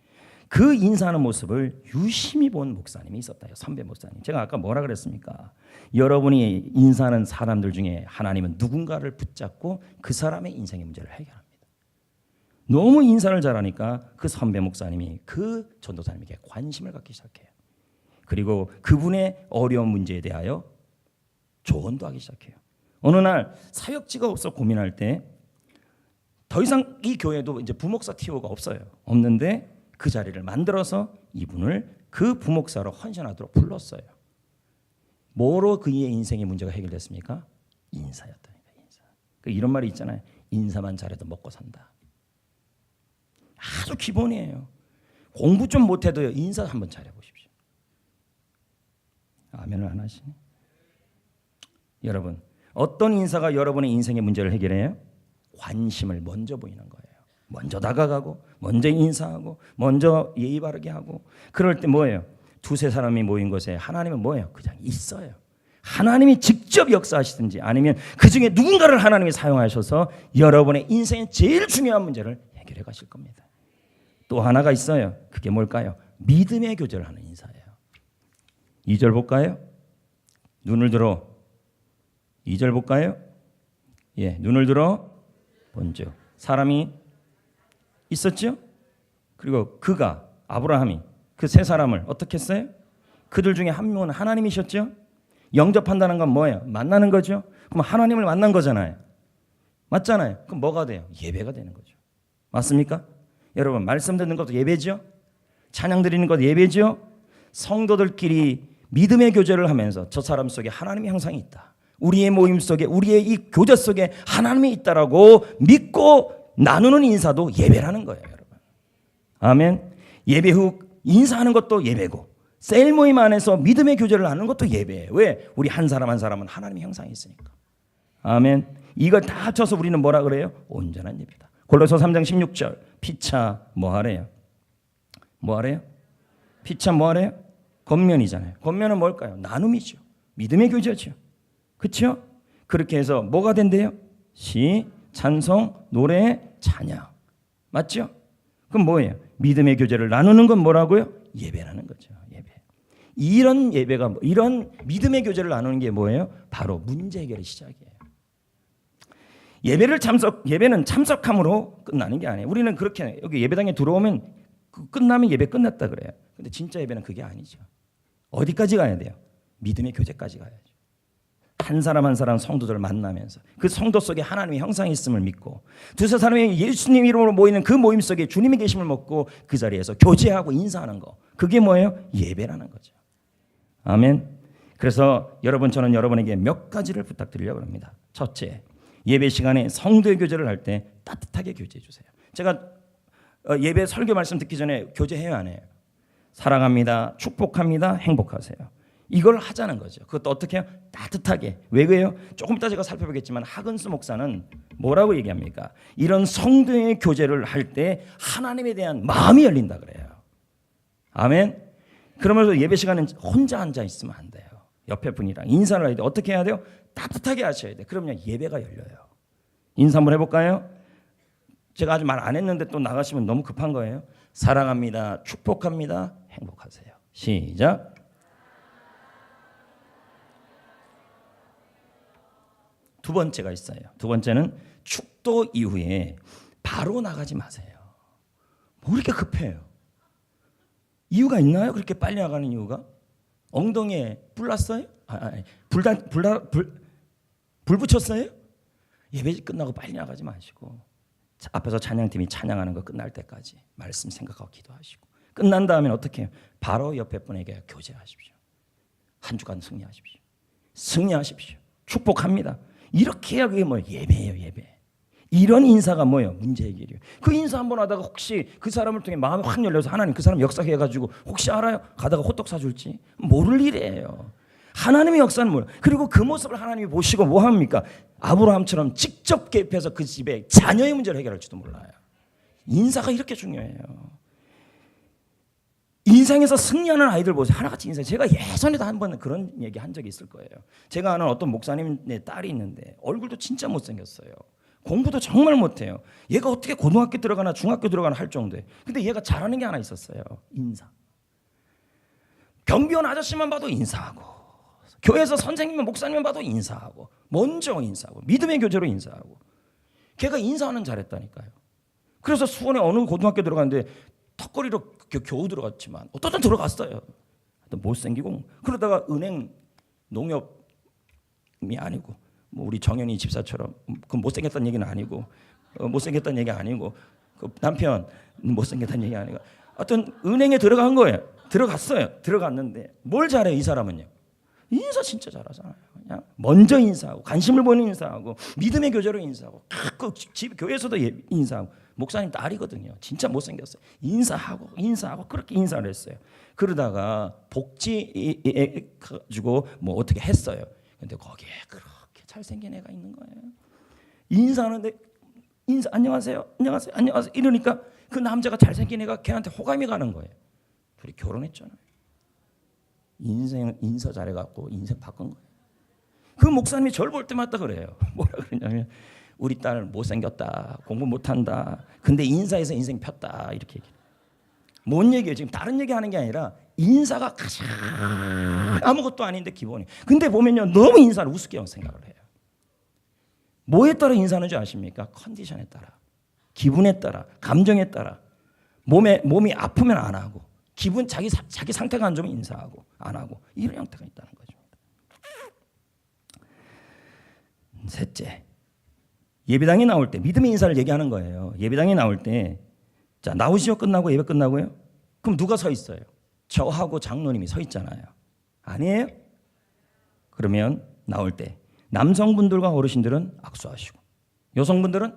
그 인사하는 모습을 유심히 본 목사님이 있었다요. 선배 목사님. 제가 아까 뭐라 그랬습니까? 여러분이 인사하는 사람들 중에 하나님은 누군가를 붙잡고 그 사람의 인생의 문제를 해결합니다. 너무 인사를 잘하니까 그 선배 목사님이 그 전도사님에게 관심을 갖기 시작해요. 그리고 그분의 어려운 문제에 대하여 조언도 하기 시작해요. 어느 날 사역지가 없어 고민할 때, 더 이상 이 교회도 이제 부목사 티오가 없는데 그 자리를 만들어서 이분을 그 부목사로 헌신하도록 불렀어요. 뭐로 그의 인생의 문제가 해결됐습니까? 인사였다니까. 인사. 이런 말이 있잖아요. 인사만 잘해도 먹고 산다. 아주 기본이에요. 공부 좀 못해도요, 인사 한번 잘해보십시오. 아멘을 안 하시네. 여러분, 어떤 인사가 여러분의 인생의 문제를 해결해요? 관심을 먼저 보이는 거예요. 먼저 다가가고, 먼저 인사하고, 먼저 예의 바르게 하고. 그럴 때 뭐예요? 두세 사람이 모인 곳에 하나님은 뭐예요? 그냥 있어요. 하나님이 직접 역사하시든지, 아니면 그 중에 누군가를 하나님이 사용하셔서 여러분의 인생의 제일 중요한 문제를 해결해 가실 겁니다. 또 하나가 있어요. 그게 뭘까요? 믿음의 교제를 하는 인사예요. 2절 볼까요? 눈을 들어. 2절 볼까요? 예, 눈을 들어 본즉 사람이 있었죠? 그리고 그가, 아브라함이 그 세 사람을 어떻게 했어요? 그들 중에 한 명은 하나님이셨죠? 영접한다는 건 뭐예요? 만나는 거죠? 그럼 하나님을 만난 거잖아요. 맞잖아요. 그럼 뭐가 돼요? 예배가 되는 거죠. 맞습니까? 여러분, 말씀 듣는 것도 예배죠? 찬양 드리는 것도 예배죠? 성도들끼리 믿음의 교제를 하면서 저 사람 속에 하나님의 형상이 있다. 우리의 모임 속에, 우리의 이 교제 속에 하나님이 있다라고 믿고 나누는 인사도 예배라는 거예요, 여러분. 아멘. 예배 후 인사하는 것도 예배고, 셀 모임 안에서 믿음의 교제를 하는 것도 예배예요. 왜? 우리 한 사람 한 사람은 하나님의 형상이 있으니까. 아멘. 이걸 다 합쳐서 우리는 뭐라 그래요? 온전한 예배다. 골로새 3장 16절. 피차 뭐 하래요? 뭐 하래요? 피차 뭐 하래요? 겉면이잖아요. 겉면은 뭘까요? 나눔이죠. 믿음의 교제죠. 그렇죠? 그렇게 해서 뭐가 된대요? 시, 찬송, 노래, 찬양. 맞죠? 그럼 뭐예요? 믿음의 교제를 나누는 건 뭐라고요? 예배라는 거죠. 예배. 이런 예배가 이런 믿음의 교제를 나누는 게 뭐예요? 바로 문제 해결의 시작이에요. 예배는 참석함으로 끝나는 게 아니에요. 우리는 그렇게 여기 예배당에 들어오면 끝나면 예배 끝났다 그래요. 근데 진짜 예배는 그게 아니죠. 어디까지 가야 돼요? 믿음의 교제까지 가야죠. 한 사람 한 사람 성도들을 만나면서 그 성도 속에 하나님의 형상이 있음을 믿고 두세 사람이 예수님 이름으로 모이는 그 모임 속에 주님의 계심을 먹고 그 자리에서 교제하고 인사하는 거. 그게 뭐예요? 예배라는 거죠. 아멘. 그래서 저는 여러분에게 몇 가지를 부탁드리려고 합니다. 첫째, 예배 시간에 성도의 교제를 할 때 따뜻하게 교제해 주세요. 제가 예배 설교 말씀 듣기 전에 교제해요, 안 해요? 사랑합니다, 축복합니다, 행복하세요. 이걸 하자는 거죠. 그것도 어떻게 해요? 따뜻하게. 왜 그래요? 조금 이따 제가 살펴보겠지만 하근수 목사는 뭐라고 얘기합니까? 이런 성도의 교제를 할 때 하나님에 대한 마음이 열린다 그래요. 아멘. 그러면서 예배 시간은 혼자 앉아 있으면 안 돼요. 옆에 분이랑 인사를 해야 돼. 어떻게 해야 돼요? 따뜻하게 하셔야 돼. 그러면 예배가 열려요. 인사 한번 해볼까요? 제가 아직 말 안 했는데 또 나가시면 너무 급한 거예요. 사랑합니다, 축복합니다, 행복하세요. 시작. 두 번째가 있어요. 두 번째는 축도 이후에 바로 나가지 마세요. 뭐 이렇게 급해요? 이유가 있나요? 그렇게 빨리 나가는 이유가? 엉덩이에 불 났어요? 불 붙였어요? 예배 끝나고 빨리 나가지 마시고 앞에서 찬양팀이 찬양하는 거 끝날 때까지 말씀 생각하고 기도하시고 끝난 다음에 어떻게 해요? 바로 옆에 분에게 교제하십시오. 한 주간 승리하십시오. 승리하십시오. 축복합니다. 이렇게 해야 그게 뭐예요? 예배예요, 예배. 이런 인사가 뭐예요? 문제 해결이에요. 그 인사 한번 하다가 혹시 그 사람을 통해 마음이 확 열려서 하나님 그 사람 역사해가지고 혹시 알아요? 가다가 호떡 사줄지? 모를 일이에요. 하나님의 역사는 뭐예요? 그리고 그 모습을 하나님이 보시고 뭐 합니까? 아브라함처럼 직접 개입해서 그 집에 자녀의 문제를 해결할지도 몰라요. 인사가 이렇게 중요해요. 인생에서 승리하는 아이들 보세요. 하나같이 인생. 제가 예전에도 한 번 그런 얘기 한 적이 있을 거예요. 제가 아는 어떤 목사님의 딸이 있는데 얼굴도 진짜 못생겼어요. 공부도 정말 못해요. 얘가 어떻게 고등학교 들어가나 중학교 들어가나 할 정도에. 근데 얘가 잘하는 게 하나 있었어요. 인사. 경비원 아저씨만 봐도 인사하고 교회에서 선생님만 목사님만 봐도 인사하고 먼저 인사하고 믿음의 교제로 인사하고 걔가 인사하는 잘했다니까요. 그래서 수원에 어느 고등학교 들어갔는데 턱걸이로 겨우 들어갔지만 어떤 들어갔어요. 못생기고 그러다가 은행 농협이 아니고 뭐 우리 정현이 집사처럼 그 못생겼다는 얘기는 아니고 못생겼다는 얘기 아니고 그 남편 못생겼다는 얘기 아니고 어떤 은행에 들어간 거예요. 들어갔어요. 들어갔는데 뭘 잘해요 이 사람은요. 인사 진짜 잘하잖아요. 그냥 먼저 인사하고 관심을 보는 인사하고 믿음의 교제로 인사하고 그 집 교회에서도 인사하고 목사님 딸이거든요. 진짜 못생겼어요. 인사하고 그렇게 인사를 했어요. 그러다가 복지에 가지고 뭐 어떻게 했어요. 근데 거기에 그렇게 잘생긴 애가 있는 거예요. 인사하는데 안녕하세요 이러니까 그 남자가 잘생긴 애가 걔한테 호감이 가는 거예요. 둘이 결혼했잖아요. 인사 잘해갖고 인생 바꾼 거예요. 그 목사님이 저를 볼 때마다 그래요. 뭐라 그러냐면 우리 딸 못생겼다, 공부 못한다. 근데 인사에서 인생 폈다 이렇게 얘기해요. 뭔 얘기예요? 지금 다른 얘기하는 게 아니라 인사가 가장 아무것도 아닌데 기본이. 근데 보면요 너무 인사를 우습게 생각을 해요. 뭐에 따라 인사하는 줄 아십니까? 컨디션에 따라, 기분에 따라, 감정에 따라. 몸이 아프면 안 하고 자기 상태가 안 좋으면 인사하고 안 하고 이런 형태가 있다는 거죠. 셋째, 예배당에 나올 때 믿음의 인사를 얘기하는 거예요. 예배당에 나올 때 자 나오시오 끝나고 예배 끝나고요. 그럼 누가 서 있어요? 저하고 장로님이 서 있잖아요. 아니에요? 그러면 나올 때 남성분들과 어르신들은 악수하시고 여성분들은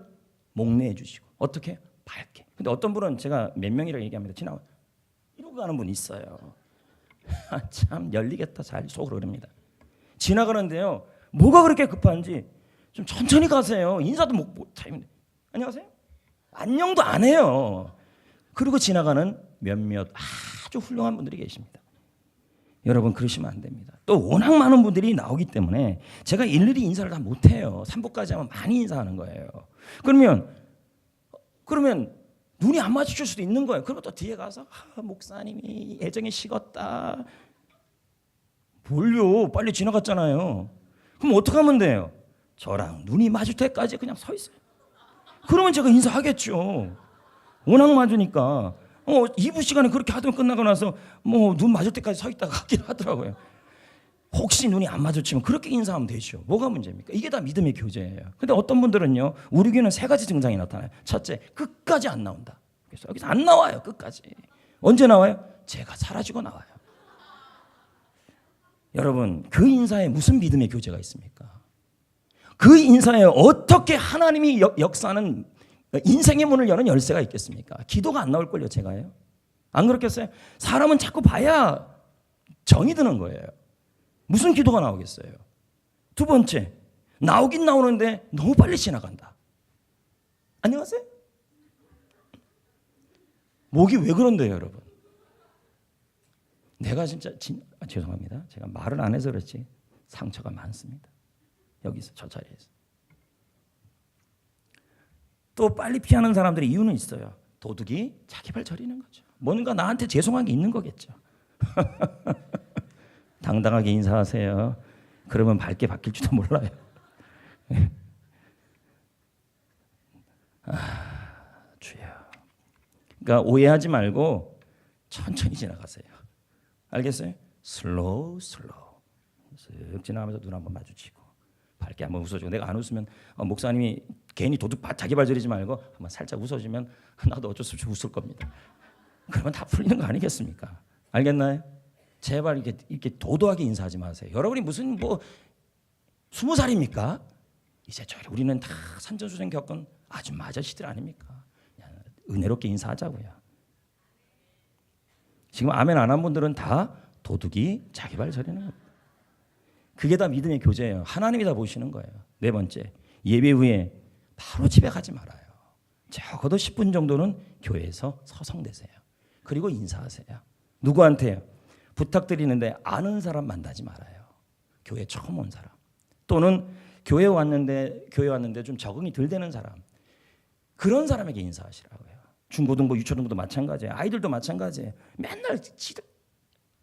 목례해 주시고 어떻게? 밝게. 근데 어떤 분은 제가 몇 명이라고 얘기합니다. 지나가 이러고 가는 분이 있어요. 참 열리겠다 잘 속으로 그럽니다. 지나가는데요. 뭐가 그렇게 급한지 좀 천천히 가세요. 인사도 못 타임인데 안녕하세요? 안녕도 안 해요. 그리고 지나가는 몇몇 아주 훌륭한 분들이 계십니다. 여러분 그러시면 안 됩니다. 또 워낙 많은 분들이 나오기 때문에 제가 일일이 인사를 다 못해요. 3부까지 하면 많이 인사하는 거예요. 그러면 눈이 안 마주칠 수도 있는 거예요. 그러면 또 뒤에 가서 목사님이 애정이 식었다. 뭘요? 빨리 지나갔잖아요. 그럼 어떻게 하면 돼요? 저랑 눈이 마줄 때까지 그냥 서 있어요. 그러면 제가 인사하겠죠. 워낙 맞으니까. 2부 시간에 그렇게 하더니 끝나고 나서 눈 맞을 때까지 서 있다가 가긴 하더라고요. 혹시 눈이 안 마주치면 그렇게 인사하면 되죠. 뭐가 문제입니까? 이게 다 믿음의 교제예요. 근데 어떤 분들은요, 우리 교회는 세 가지 증상이 나타나요. 첫째, 끝까지 안 나온다. 그래서 여기서 안 나와요. 끝까지. 언제 나와요? 제가 사라지고 나와요. 여러분, 그 인사에 무슨 믿음의 교제가 있습니까? 그 인사에 어떻게 하나님이 역사하는 인생의 문을 여는 열쇠가 있겠습니까? 기도가 안 나올걸요, 제가요. 안 그렇겠어요? 사람은 자꾸 봐야 정이 드는 거예요. 무슨 기도가 나오겠어요? 두 번째, 나오긴 나오는데 너무 빨리 지나간다. 안녕하세요? 목이 왜 그런데요, 여러분? 내가 진짜 죄송합니다. 제가 말을 안 해서 그렇지 상처가 많습니다. 여기서 저 자리에서. 또 빨리 피하는 사람들의 이유는 있어요. 도둑이 자기 발 저리는 거죠. 뭔가 나한테 죄송한 게 있는 거겠죠. 당당하게 인사하세요. 그러면 밝게 바뀔지도 몰라요. 주여. 그러니까 오해하지 말고 천천히 지나가세요. 알겠어요? 슬로우. 쓱 지나가면서 눈 한번 마주치고 밝게 한번 웃어주고, 내가 안 웃으면 목사님이 괜히 도둑 자기 발 저리지 말고 한번 살짝 웃어주면 나도 어쩔 수 없이 웃을 겁니다. 그러면 다 풀리는 거 아니겠습니까? 알겠나요? 제발 이렇게 도도하게 인사하지 마세요. 여러분이 무슨 20살입니까? 이제 우리는 다 산전수전 겪은 아줌마 아저씨들 아닙니까? 은혜롭게 인사하자고요. 지금 아멘 안 한 분들은 다 도둑이 자기 발 저리는 겁니다. 그게 다 믿음의 교제예요. 하나님이 다 보시는 거예요. 네 번째, 예배 후에 바로 집에 가지 말아요. 적어도 10분 정도는 교회에서 서성대세요. 그리고 인사하세요. 누구한테요? 부탁드리는데 아는 사람 만나지 말아요. 교회 처음 온 사람, 또는 교회 왔는데 좀 적응이 덜 되는 사람, 그런 사람에게 인사하시라고요. 중고등부, 유초등부도 마찬가지예요. 아이들도 마찬가지예요. 맨날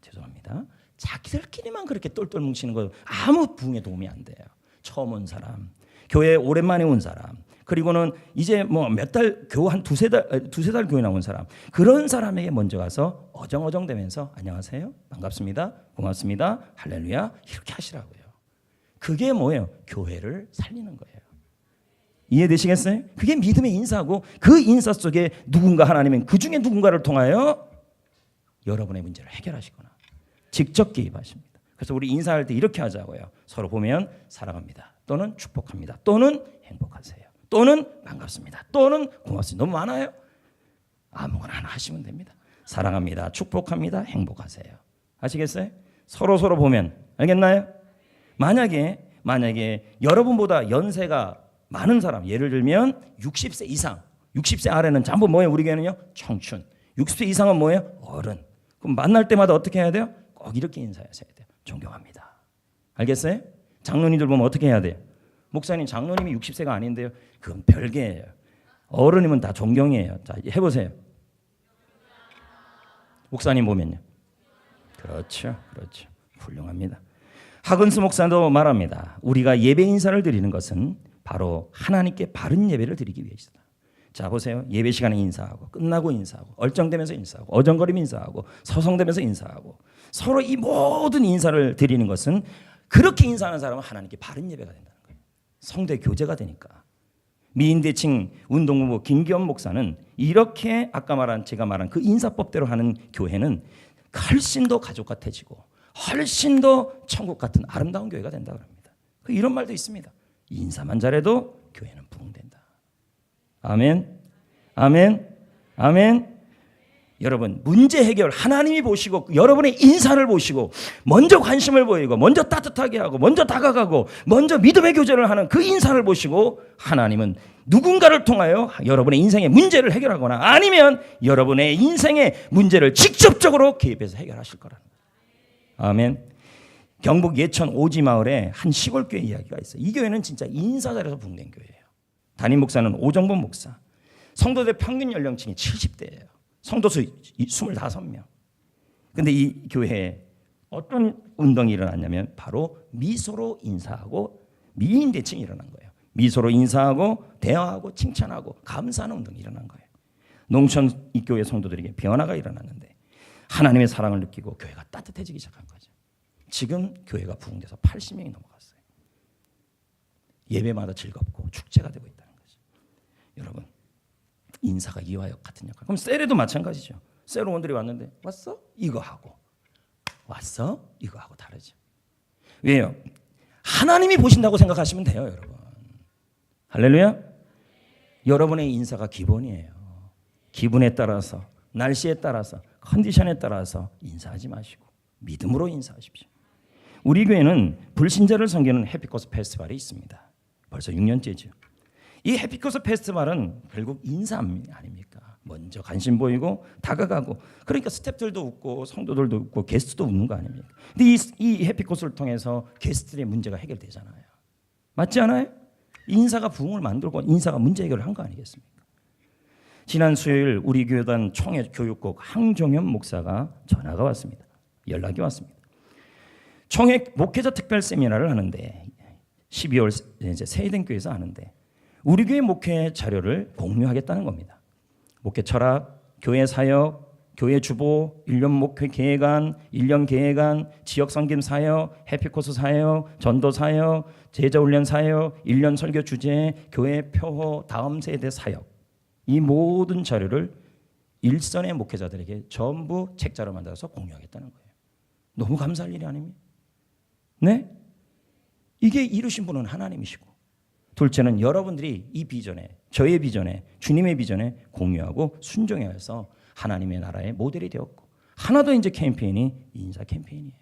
죄송합니다. 자기들끼리만 그렇게 똘똘 뭉치는 거 아무 부흥에 도움이 안 돼요. 처음 온 사람, 교회에 오랜만에 온 사람, 그리고는 이제 몇 달 교회 한 두세 달 교회 나온 사람, 그런 사람에게 먼저 가서 어정어정대면서 안녕하세요, 반갑습니다, 고맙습니다, 할렐루야 이렇게 하시라고요. 그게 뭐예요? 교회를 살리는 거예요. 이해되시겠어요? 그게 믿음의 인사고, 그 인사 속에 누군가, 하나님은 그 중에 누군가를 통하여 여러분의 문제를 해결하시거나 직접 개입하십니다. 그래서 우리 인사할 때 이렇게 하자고요. 서로 보면 사랑합니다, 또는 축복합니다, 또는 행복하세요, 또는 반갑습니다, 또는 고맙습니다. 너무 많아요? 아무거나 하나 하시면 됩니다. 사랑합니다, 축복합니다, 행복하세요. 아시겠어요? 서로 보면, 알겠나요? 만약에 여러분보다 연세가 많은 사람, 예를 들면 60세 이상, 60세 아래는 전부 뭐예요? 우리 교회는요, 청춘. 60세 이상은 뭐예요? 어른. 그럼 만날 때마다 어떻게 해야 돼요? 꼭 이렇게 인사하셔야 돼요. 존경합니다. 알겠어요? 장로님들 보면 어떻게 해야 돼요? 목사님, 장로님이 60세가 아닌데요. 그건 별개예요. 어른이면 다 존경이에요. 자, 해보세요. 목사님 보면요. 그렇죠. 훌륭합니다. 하근스 목사도 말합니다. 우리가 예배 인사를 드리는 것은 바로 하나님께 바른 예배를 드리기 위해서다. 자, 보세요. 예배 시간에 인사하고, 끝나고 인사하고, 얼쩡대면서 인사하고, 어정거리며 인사하고, 서성대면서 인사하고, 서로 이 모든 인사를 드리는 것은, 그렇게 인사하는 사람은 하나님께 바른 예배가 된다는 거예요. 성대 교제가 되니까. 미인대칭 운동부부 김기현 목사는 이렇게 제가 말한 그 인사법대로 하는 교회는 훨씬 더 가족 같아지고 훨씬 더 천국 같은 아름다운 교회가 된다고 합니다. 이런 말도 있습니다. 인사만 잘해도 교회는 부흥된다. 아멘. 여러분, 문제 해결 하나님이 보시고, 여러분의 인사를 보시고, 먼저 관심을 보이고, 먼저 따뜻하게 하고, 먼저 다가가고, 먼저 믿음의 교제를 하는 그 인사를 보시고, 하나님은 누군가를 통하여 여러분의 인생의 문제를 해결하거나, 아니면 여러분의 인생의 문제를 직접적으로 개입해서 해결하실 거라는 거예요. 아멘. 경북 예천 오지마을에 한 시골교회 이야기가 있어요. 이 교회는 진짜 인사 잘해서 붕된 교회예요. 담임 목사는 오정범 목사. 성도들 평균 연령층이 70대예요. 성도수 25명. 근데 이 교회에 어떤 운동이 일어났냐면 바로 미소로 인사하고 미인 대칭이 일어난 거예요. 미소로 인사하고 대화하고 칭찬하고 감사하는 운동이 일어난 거예요. 농촌 이 교회 성도들에게 변화가 일어났는데 하나님의 사랑을 느끼고 교회가 따뜻해지기 시작한 거죠. 지금 교회가 부흥돼서 80명이 넘어갔어요. 예배마다 즐겁고 축제가 되고 있다는 거죠. 여러분, 인사가 이와 같은 역할. 그럼 셀에도 마찬가지죠. 셀원들이 왔는데 왔어? 이거 하고 왔어? 이거 하고 다르죠. 왜요? 하나님이 보신다고 생각하시면 돼요, 여러분. 할렐루야. 여러분의 인사가 기본이에요. 기분에 따라서, 날씨에 따라서, 컨디션에 따라서 인사하지 마시고 믿음으로 인사하십시오. 우리 교회는 불신자를 섬기는 해피코스 페스티벌이 있습니다. 벌써 6년째죠. 이 해피코스 페스티벌은 결국 인사 아닙니까? 먼저 관심 보이고 다가가고, 그러니까 스태프들도 웃고 성도들도 웃고 게스트도 웃는 거 아닙니까? 근데 이 해피코스를 통해서 게스트들의 문제가 해결되잖아요. 맞지 않아요? 인사가 부흥을 만들고 인사가 문제 해결을 한 거 아니겠습니까? 지난 수요일 우리 교회단 총회 교육국 항종현 목사가 전화가 왔습니다. 연락이 왔습니다. 총회 목회자 특별 세미나를 하는데 12월 이제 세이den교회에서 하는데 우리 교회 목회 자료를 공유하겠다는 겁니다. 목회 철학, 교회 사역, 교회 주보, 1년 목회 계획안, 1년 계획안, 지역 섬김 사역, 해피코스 사역, 전도 사역, 제자 훈련 사역, 1년 설교 주제, 교회 표호, 다음 세대 사역, 이 모든 자료를 일선의 목회자들에게 전부 책자로 만들어서 공유하겠다는 거예요. 너무 감사할 일이 아닙니까? 네? 이게 이루신 분은 하나님이시고, 둘째는 여러분들이 이 비전에, 저의 비전에, 주님의 비전에 공유하고 순종해서 하나님의 나라의 모델이 되었고, 하나 더 이제 캠페인이 인사 캠페인이에요.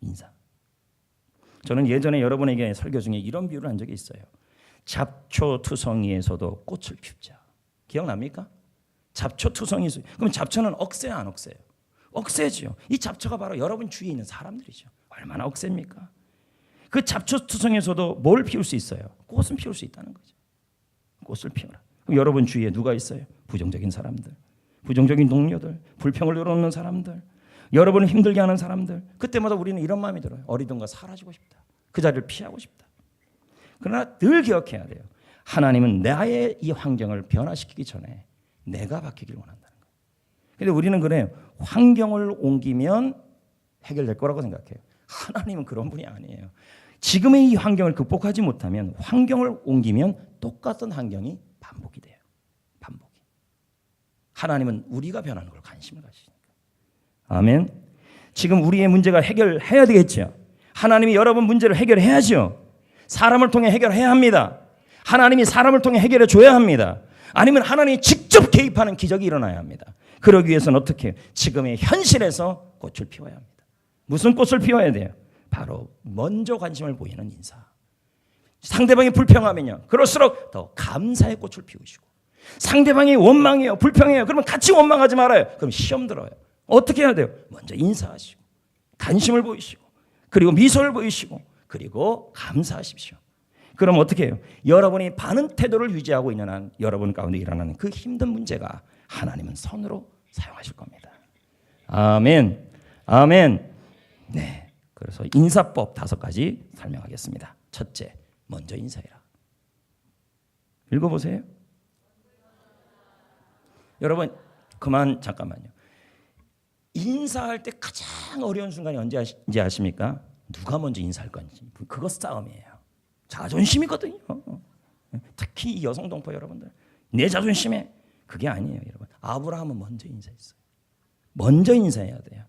인사. 저는 예전에 여러분에게 설교 중에 이런 비유를 한 적이 있어요. 잡초투성이에서도 꽃을 피우자. 기억납니까? 잡초투성이에서. 그럼 잡초는 억세야 안 억세요? 억세지요. 이 잡초가 바로 여러분 주위에 있는 사람들이죠. 얼마나 억셉니까? 그 잡초투성에서도 뭘 피울 수 있어요? 꽃은 피울 수 있다는 거죠. 꽃을 피워라. 그럼 여러분 주위에 누가 있어요? 부정적인 사람들, 부정적인 동료들, 불평을 늘어놓는 사람들, 여러분을 힘들게 하는 사람들. 그때마다 우리는 이런 마음이 들어요. 어리둥가 사라지고 싶다. 그 자리를 피하고 싶다. 그러나 늘 기억해야 돼요. 하나님은 나의 이 환경을 변화시키기 전에 내가 바뀌길 원한다는 거예요. 근데 우리는 그래요. 환경을 옮기면 해결될 거라고 생각해요. 하나님은 그런 분이 아니에요. 지금의 이 환경을 극복하지 못하면 환경을 옮기면 똑같은 환경이 반복이 돼요. 반복이. 하나님은 우리가 변하는 걸 관심을 가지시니까. 아멘. 지금 우리의 문제가 해결해야 되겠죠. 하나님이 여러분 문제를 해결해야죠. 사람을 통해 해결해야 합니다. 하나님이 사람을 통해 해결해 줘야 합니다. 아니면 하나님이 직접 개입하는 기적이 일어나야 합니다. 그러기 위해서는 어떻게 해요? 지금의 현실에서 꽃을 피워야 합니다. 무슨 꽃을 피워야 돼요? 바로 먼저 관심을 보이는 인사. 상대방이 불평하면요, 그럴수록 더 감사의 꽃을 피우시고, 상대방이 원망해요, 불평해요, 그러면 같이 원망하지 말아요. 그럼 시험 들어요. 어떻게 해야 돼요? 먼저 인사하시고, 관심을 보이시고, 그리고 미소를 보이시고, 그리고 감사하십시오. 그럼 어떻게 해요? 여러분이 바른 태도를 유지하고 있는 한 여러분 가운데 일어나는 그 힘든 문제가 하나님은 선으로 사용하실 겁니다. 아멘. 아멘. 네. 그래서 인사법 5가지 설명하겠습니다. 첫째, 먼저 인사해라. 읽어보세요. 여러분, 잠깐만요. 인사할 때 가장 어려운 순간이 언제인지 아십니까? 누가 먼저 인사할 건지. 그거 싸움이에요. 자존심이거든요. 특히 이 여성 동포 여러분들, 내 자존심에 그게 아니에요, 여러분. 아브라함은 먼저 인사했어요. 먼저 인사해야 돼요.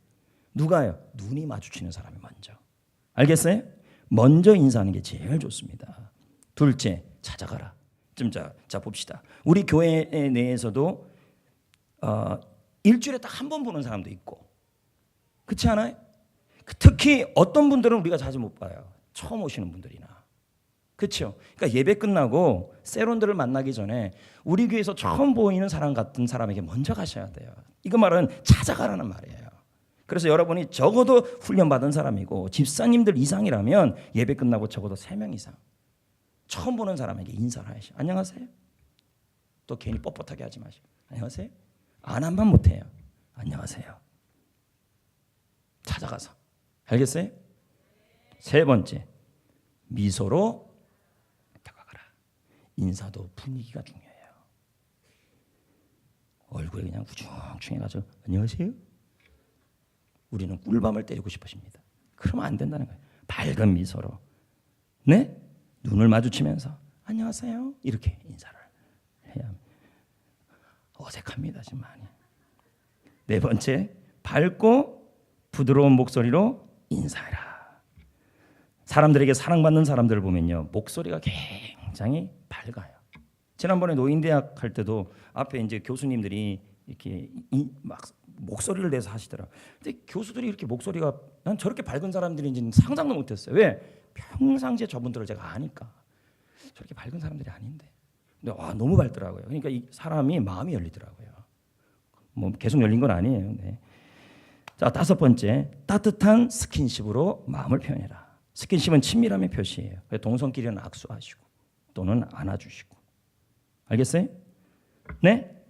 누가요? 눈이 마주치는 사람이 먼저. 알겠어요? 먼저 인사하는 게 제일 좋습니다. 둘째, 찾아가라. 자 봅시다. 우리 교회 내에서도 일주일에 딱 한 번 보는 사람도 있고, 그렇지 않아요? 특히 어떤 분들은 우리가 자주 못 봐요. 처음 오시는 분들이나. 그렇죠? 그러니까 예배 끝나고 세론들을 만나기 전에 우리 교회에서 처음 보이는 사람 같은 사람에게 먼저 가셔야 돼요. 이거 말은 찾아가라는 말이에요. 그래서 여러분이 적어도 훈련받은 사람이고 집사님들 이상이라면 예배 끝나고 적어도 3명 이상 처음 보는 사람에게 인사를 하시죠. 안녕하세요. 또 괜히 뻣뻣하게 하지 마시고 안녕하세요. 안 하면 못해요. 안녕하세요. 찾아가서. 알겠어요? 세 번째, 미소로 다가가라. 인사도 분위기가 중요해요. 얼굴에 그냥 우중충해가지고 안녕하세요. 우리는 꿀밤을 때리고 싶으십니다. 그러면 안 된다는 거예요. 밝은 미소로, 네, 눈을 마주치면서 안녕하세요 이렇게 인사를 해야 합니다. 어색합니다 지금 많이. 네 번째, 밝고 부드러운 목소리로 인사해라. 사람들에게 사랑받는 사람들을 보면요, 목소리가 굉장히 밝아요. 지난번에 노인대학 할 때도 앞에 이제 교수님들이 이렇게 막 목소리를 내서 하시더라고요. 근데 교수들이 이렇게 목소리가, 난 저렇게 밝은 사람들인지는 상상도 못했어요. 왜? 평상시에 저분들을 제가 아니까. 저렇게 밝은 사람들이 아닌데. 근데 너무 밝더라고요. 그러니까 이 사람이 마음이 열리더라고요. 뭐 계속 열린 건 아니에요. 네. 자, 다섯 번째, 따뜻한 스킨십으로 마음을 표현해라. 스킨십은 친밀함의 표시예요. 동성끼리는 악수하시고 또는 안아주시고. 알겠어요? 네?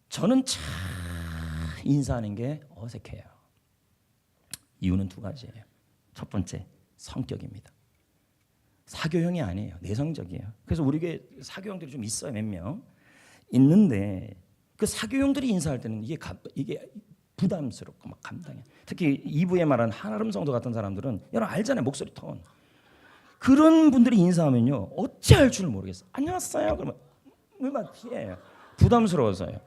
저는 참 인사하는 게 어색해요. 이유는 두 가지예요. 첫 번째, 성격입니다. 사교형이 아니에요. 내성적이에요. 그래서 우리 교회 사교형들이 좀 있어요. 몇 명 있는데 그 사교형들이 인사할 때는 이게 부담스럽고 막 감당해. 특히 2부에 말한 한아름 성도 같은 사람들은 여러분 알잖아요. 목소리 톤. 그런 분들이 인사하면요, 어찌할 줄 모르겠어. 안녕하세요. 그러면 막 피해요. 부담스러워서요.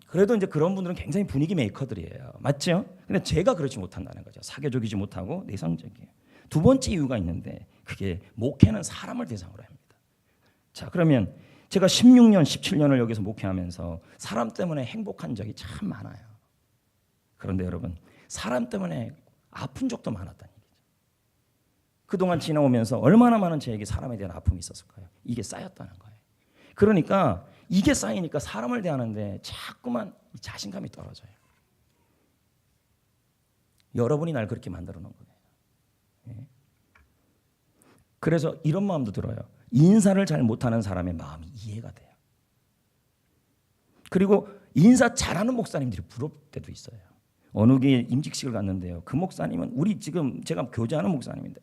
그래도 이제 그런 분들은 굉장히 분위기 메이커들이에요. 맞죠? 근데 제가 그렇지 못한다는 거죠. 사교적이지 못하고 내성적이에요. 두 번째 이유가 있는데 그게 목회는 사람을 대상으로 합니다. 자, 그러면 제가 16년, 17년을 여기서 목회하면서 사람 때문에 행복한 적이 참 많아요. 그런데 여러분, 사람 때문에 아픈 적도 많았다는 얘기죠. 그동안 지나오면서 얼마나 많은 저에게 사람에 대한 아픔이 있었을까요? 이게 쌓였다는 거예요. 그러니까 이게 쌓이니까 사람을 대하는데 자꾸만 자신감이 떨어져요. 여러분이 날 그렇게 만들어 놓은 거예요. 예. 그래서 이런 마음도 들어요. 인사를 잘 못하는 사람의 마음이 이해가 돼요. 그리고 인사 잘하는 목사님들이 부러울 때도 있어요. 어느 교회 임직식을 갔는데요. 그 목사님은 우리 지금 제가 교제하는 목사님인데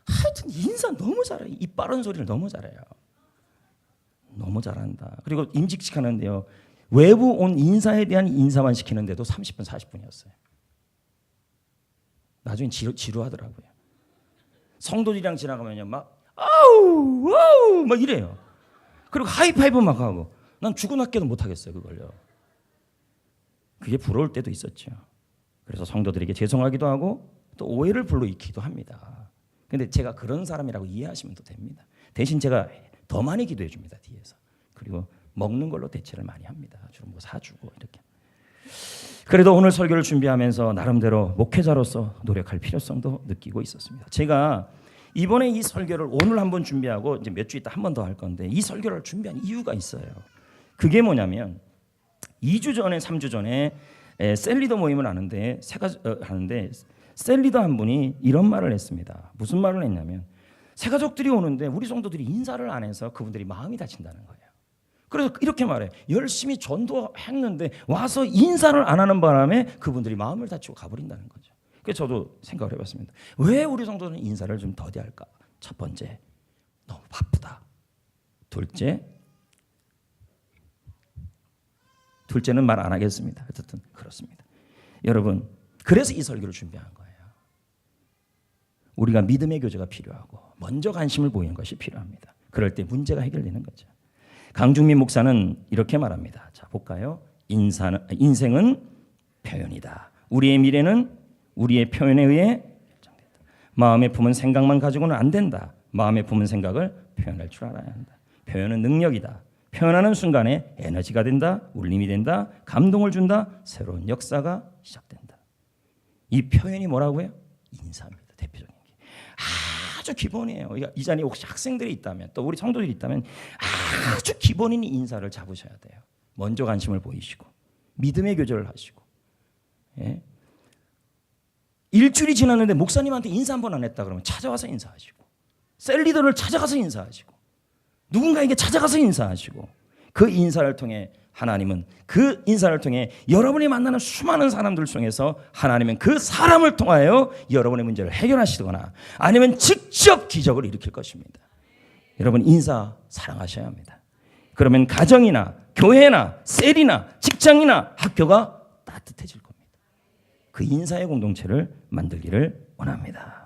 하여튼 인사 너무 잘해요. 입 빠른 소리를 너무 잘해요. 너무 잘한다. 그리고 임직식 하는데요, 외부 온 인사에 대한 인사만 시키는데도 30분 40분이었어요. 나중에 지루하더라고요. 성도들이랑 지나가면요 막 아우 아우 막 이래요. 그리고 하이파이브 막 하고 난 죽어나게도 못하겠어요 그걸요. 그게 부러울 때도 있었죠. 그래서 성도들에게 죄송하기도 하고 또 오해를 불러일으키기도 합니다. 근데 제가 그런 사람이라고 이해하시면 또 됩니다. 대신 제가 더 많이 기도해 줍니다 뒤에서. 그리고 먹는 걸로 대체를 많이 합니다. 주로 뭐 사주고 이렇게. 그래도 오늘 설교를 준비하면서 나름대로 목회자로서 노력할 필요성도 느끼고 있었습니다. 제가 이번에 이 설교를 오늘 한번 준비하고 이제 몇 주 있다 한 번 더 할 건데 이 설교를 준비한 이유가 있어요. 그게 뭐냐면 2주 전에 3주 전에 셀리더 모임을 하는데 셀리더 한 분이 이런 말을 했습니다. 무슨 말을 했냐면 새가족들이 오는데 우리 성도들이 인사를 안 해서 그분들이 마음이 다친다는 거예요. 그래서 이렇게 말해. 열심히 전도했는데 와서 인사를 안 하는 바람에 그분들이 마음을 다치고 가버린다는 거죠. 그래서 저도 생각을 해봤습니다. 왜 우리 성도는 인사를 좀 더디할까? 첫 번째, 너무 바쁘다. 둘째는 말 안 하겠습니다. 어쨌든 그렇습니다. 여러분, 그래서 이 설교를 준비한 거예요. 우리가 믿음의 교제가 필요하고 먼저 관심을 보이는 것이 필요합니다. 그럴 때 문제가 해결되는 거죠. 강중민 목사는 이렇게 말합니다. 자, 볼까요? 인생은 표현이다. 우리의 미래는 우리의 표현에 의해 결정된다. 마음에 품은 생각만 가지고는 안 된다. 마음에 품은 생각을 표현할 줄 알아야 한다. 표현은 능력이다. 표현하는 순간에 에너지가 된다. 울림이 된다. 감동을 준다. 새로운 역사가 시작된다. 이 표현이 뭐라고요? 인사입니다. 대표적인 게. 아주 기본이에요. 이 자리에 혹시 학생들이 있다면 또 우리 성도들이 있다면 아주 기본인 인사를 잡으셔야 돼요. 먼저 관심을 보이시고 믿음의 교제를 하시고. 예? 일주일이 지났는데 목사님한테 인사 한 번 안 했다 그러면 찾아와서 인사하시고 셀리더를 찾아가서 인사하시고 누군가에게 찾아가서 인사하시고 그 인사를 통해 하나님은 그 인사를 통해 여러분이 만나는 수많은 사람들 중에서 하나님은 그 사람을 통하여 여러분의 문제를 해결하시거나 아니면 직접 기적을 일으킬 것입니다. 여러분 인사 사랑하셔야 합니다. 그러면 가정이나 교회나 셀이나 직장이나 학교가 따뜻해질 겁니다. 그 인사의 공동체를 만들기를 원합니다.